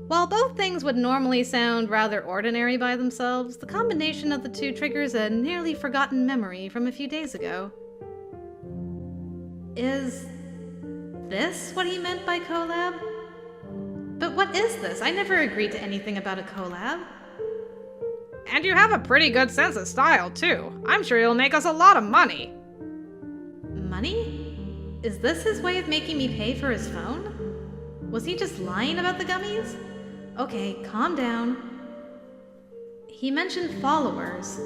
While both things would normally sound rather ordinary by themselves, the combination of the two triggers a nearly forgotten memory from a few days ago. Is this what he meant by collab? But But what is this? I never agreed to anything about a collab. And you have a pretty good sense of style, too. I'm sure you'll make us a lot of money. Money? Is this his way of making me pay for his phone? Was he just lying about the gummies? Okay, calm down. He mentioned followers.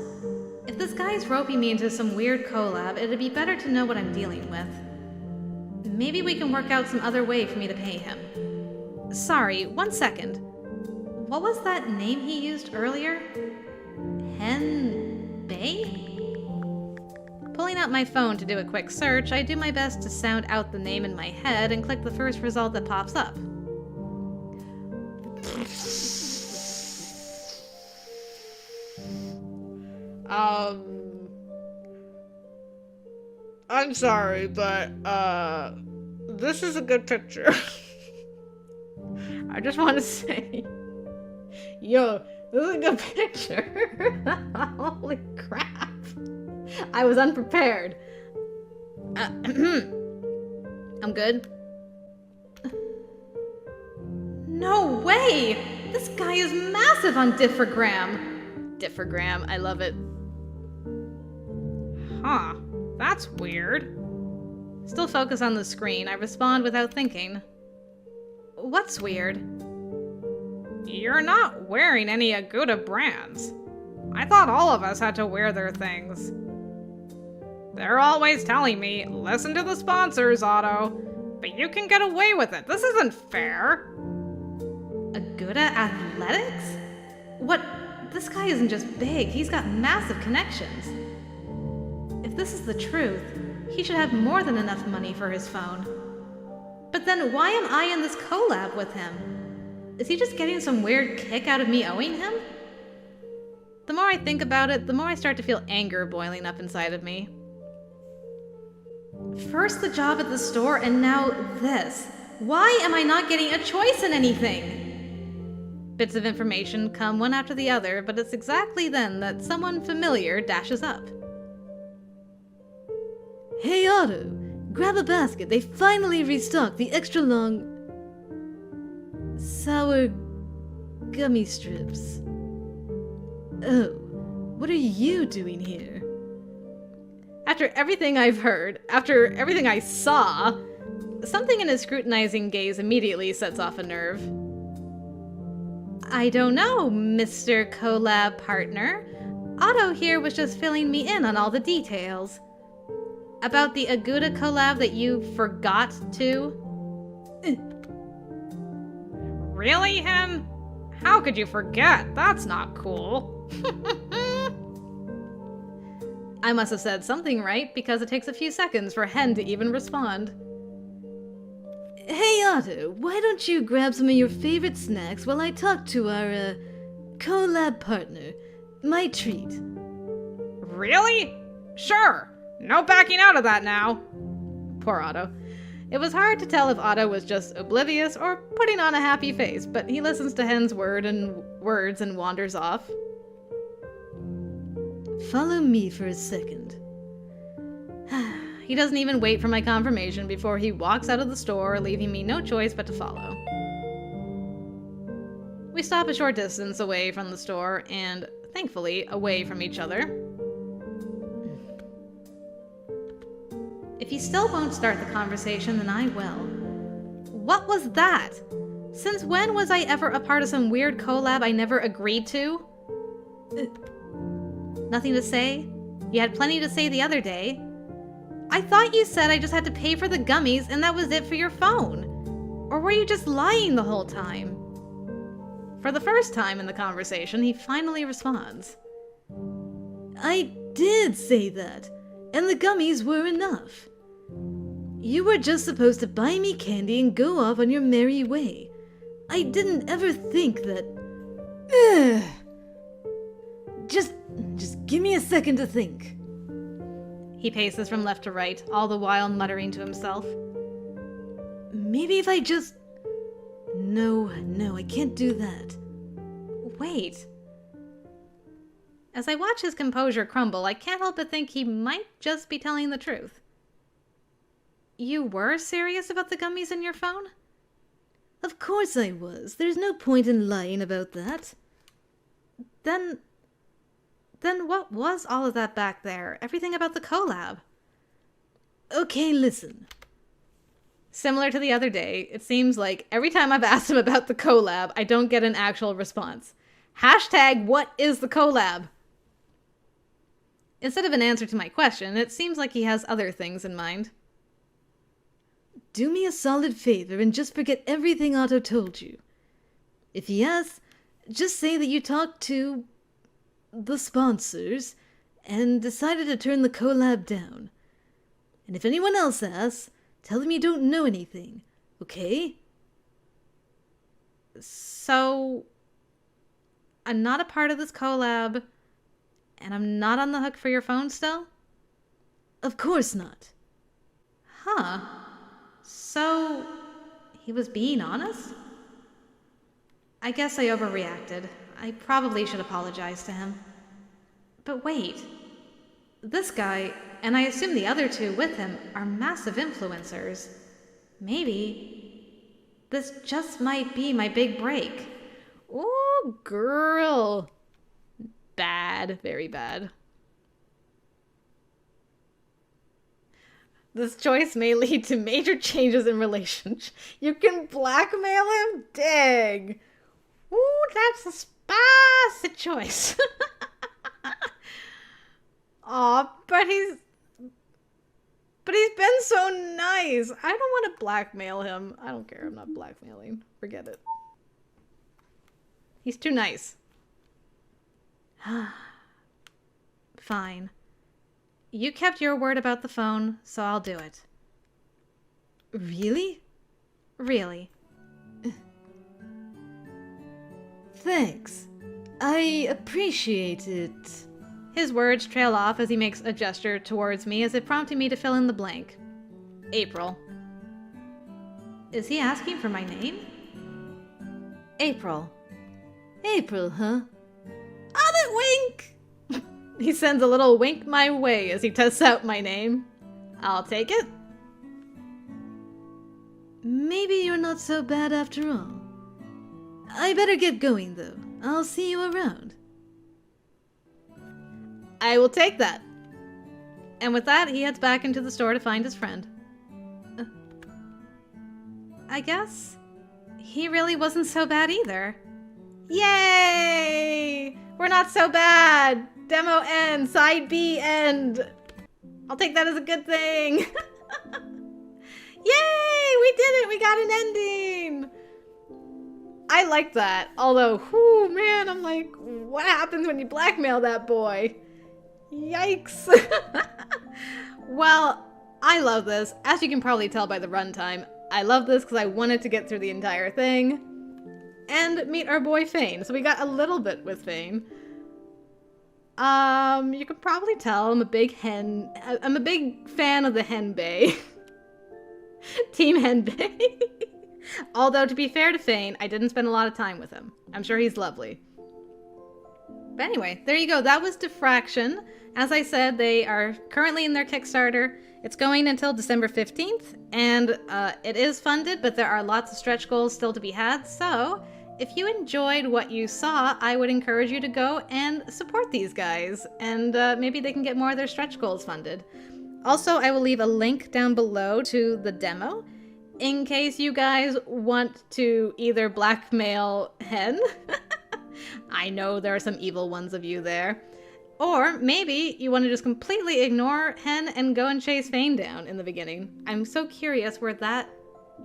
If this guy's roping me into some weird collab, it'd be better to know what I'm dealing with. Maybe we can work out some other way for me to pay him. Sorry, 1 second. What was that name he used earlier? Hen Bay? Pulling out my phone to do a quick search, I do my best to sound out the name in my head and click the first result that pops up. I'm sorry, but, this is a good picture. I just want to say, yo, this is a good picture. Holy crap. I was unprepared. I'm good. No way! This guy is massive on Diffragram. Diffragram, I love it. Huh, that's weird. Still focus on the screen, I respond without thinking. What's weird? You're not wearing any Aguda brands. I thought all of us had to wear their things. They're always telling me, listen to the sponsors, Otto. But you can get away with it. This isn't fair. Aguda Athletics? What? This guy isn't just big, he's got massive connections. If this is the truth, he should have more than enough money for his phone. But then why am I in this collab with him? Is he just getting some weird kick out of me owing him? The more I think about it, the more I start to feel anger boiling up inside of me. First the job at the store, and now this. Why am I not getting a choice in anything? Bits of information come one after the other, but it's exactly then that someone familiar dashes up. Hey Otto, grab a basket. They finally restocked the extra long sour gummy strips. Oh, what are you doing here? After everything I've heard, after everything I saw, something in his scrutinizing gaze immediately sets off a nerve. I don't know, Mr. Collab Partner. Otto here was just filling me in on all the details. About the Aguda collab that you forgot to? Really, Hen? How could you forget? That's not cool. I must have said something right, because it takes a few seconds for Hen to even respond. Hey Otto, why don't you grab some of your favorite snacks while I talk to our, collab partner? My treat. Really? Sure. No backing out of that now. Poor Otto. It was hard to tell if Otto was just oblivious or putting on a happy face, but he listens to Hen's words and wanders off. Follow me for a second. He doesn't even wait for my confirmation before he walks out of the store, leaving me no choice but to follow. We stop a short distance away from the store and, thankfully, away from each other. If he still won't start the conversation, then I will. What was that? Since when was I ever a part of some weird collab I never agreed to? Nothing to say? You had plenty to say the other day. I thought you said I just had to pay for the gummies and that was it for your phone. Or were you just lying the whole time? For the first time in the conversation, he finally responds. I did say that, and the gummies were enough. You were just supposed to buy me candy and go off on your merry way. I didn't ever think that... Just give me a second to think. He paces from left to right, all the while muttering to himself. Maybe if I just... No, I can't do that. Wait. As I watch his composure crumble, I can't help but think he might just be telling the truth. You were serious about the gummies in your phone? Of course I was. There's no point in lying about that. Then what was all of that back there? Everything about the collab? Okay, listen. Similar to the other day, it seems like every time I've asked him about the collab, I don't get an actual response. Hashtag, what is the collab? Instead of an answer to my question, it seems like he has other things in mind. Do me a solid favor and just forget everything Otto told you. If he asks, just say that you talked to the sponsors and decided to turn the collab down. And if anyone else asks, tell them you don't know anything, okay? So, I'm not a part of this collab, and I'm not on the hook for your phone still? Of course not. Huh. So, he was being honest? I guess I overreacted. I probably should apologize to him. But wait. This guy, and I assume the other two with him, are massive influencers. Maybe this just might be my big break. Oh, girl. Bad, very bad. This choice may lead to major changes in relationship. You can blackmail him? Dang. Ooh, that's a spicy choice. Aw, but he's been so nice. I don't want to blackmail him. I don't care. I'm not blackmailing. Forget it. He's too nice. Fine. You kept your word about the phone, so I'll do it. Really? Really. Thanks. I appreciate it. His words trail off as he makes a gesture towards me as if prompting me to fill in the blank. April. Is he asking for my name? April. April, huh? Oh, that wink! He sends a little wink my way as he tests out my name. I'll take it. Maybe you're not so bad after all. I better get going, though. I'll see you around. I will take that. And with that, he heads back into the store to find his friend. I guess he really wasn't so bad either. Yay! We're not so bad! Demo end, side B end. I'll take that as a good thing. Yay! We did it! We got an ending! I like that. Although, whoo, man, I'm like, what happens when you blackmail that boy? Yikes. Well, I love this. As you can probably tell by the runtime, I love this because I wanted to get through the entire thing and meet our boy Fane. So we got a little bit with Fane. You can probably tell I'm a big fan of the hen bay. Team hen bay. Although, to be fair to Fane, I didn't spend a lot of time with him. I'm sure he's lovely. But anyway, there you go. That was Diffraction. As I said, they are currently in their Kickstarter. It's going until December 15th, and it is funded, but there are lots of stretch goals still to be had. So, if you enjoyed what you saw, I would encourage you to go and support these guys, and maybe they can get more of their stretch goals funded. Also, I will leave a link down below to the demo, in case you guys want to either blackmail Hen. I know there are some evil ones of you there. Or maybe you want to just completely ignore Hen and go and chase Fane down in the beginning. I'm so curious where that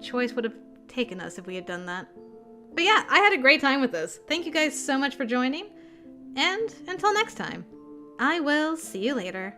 choice would have taken us if we had done that. But yeah, I had a great time with this. Thank you guys so much for joining. And until next time, I will see you later.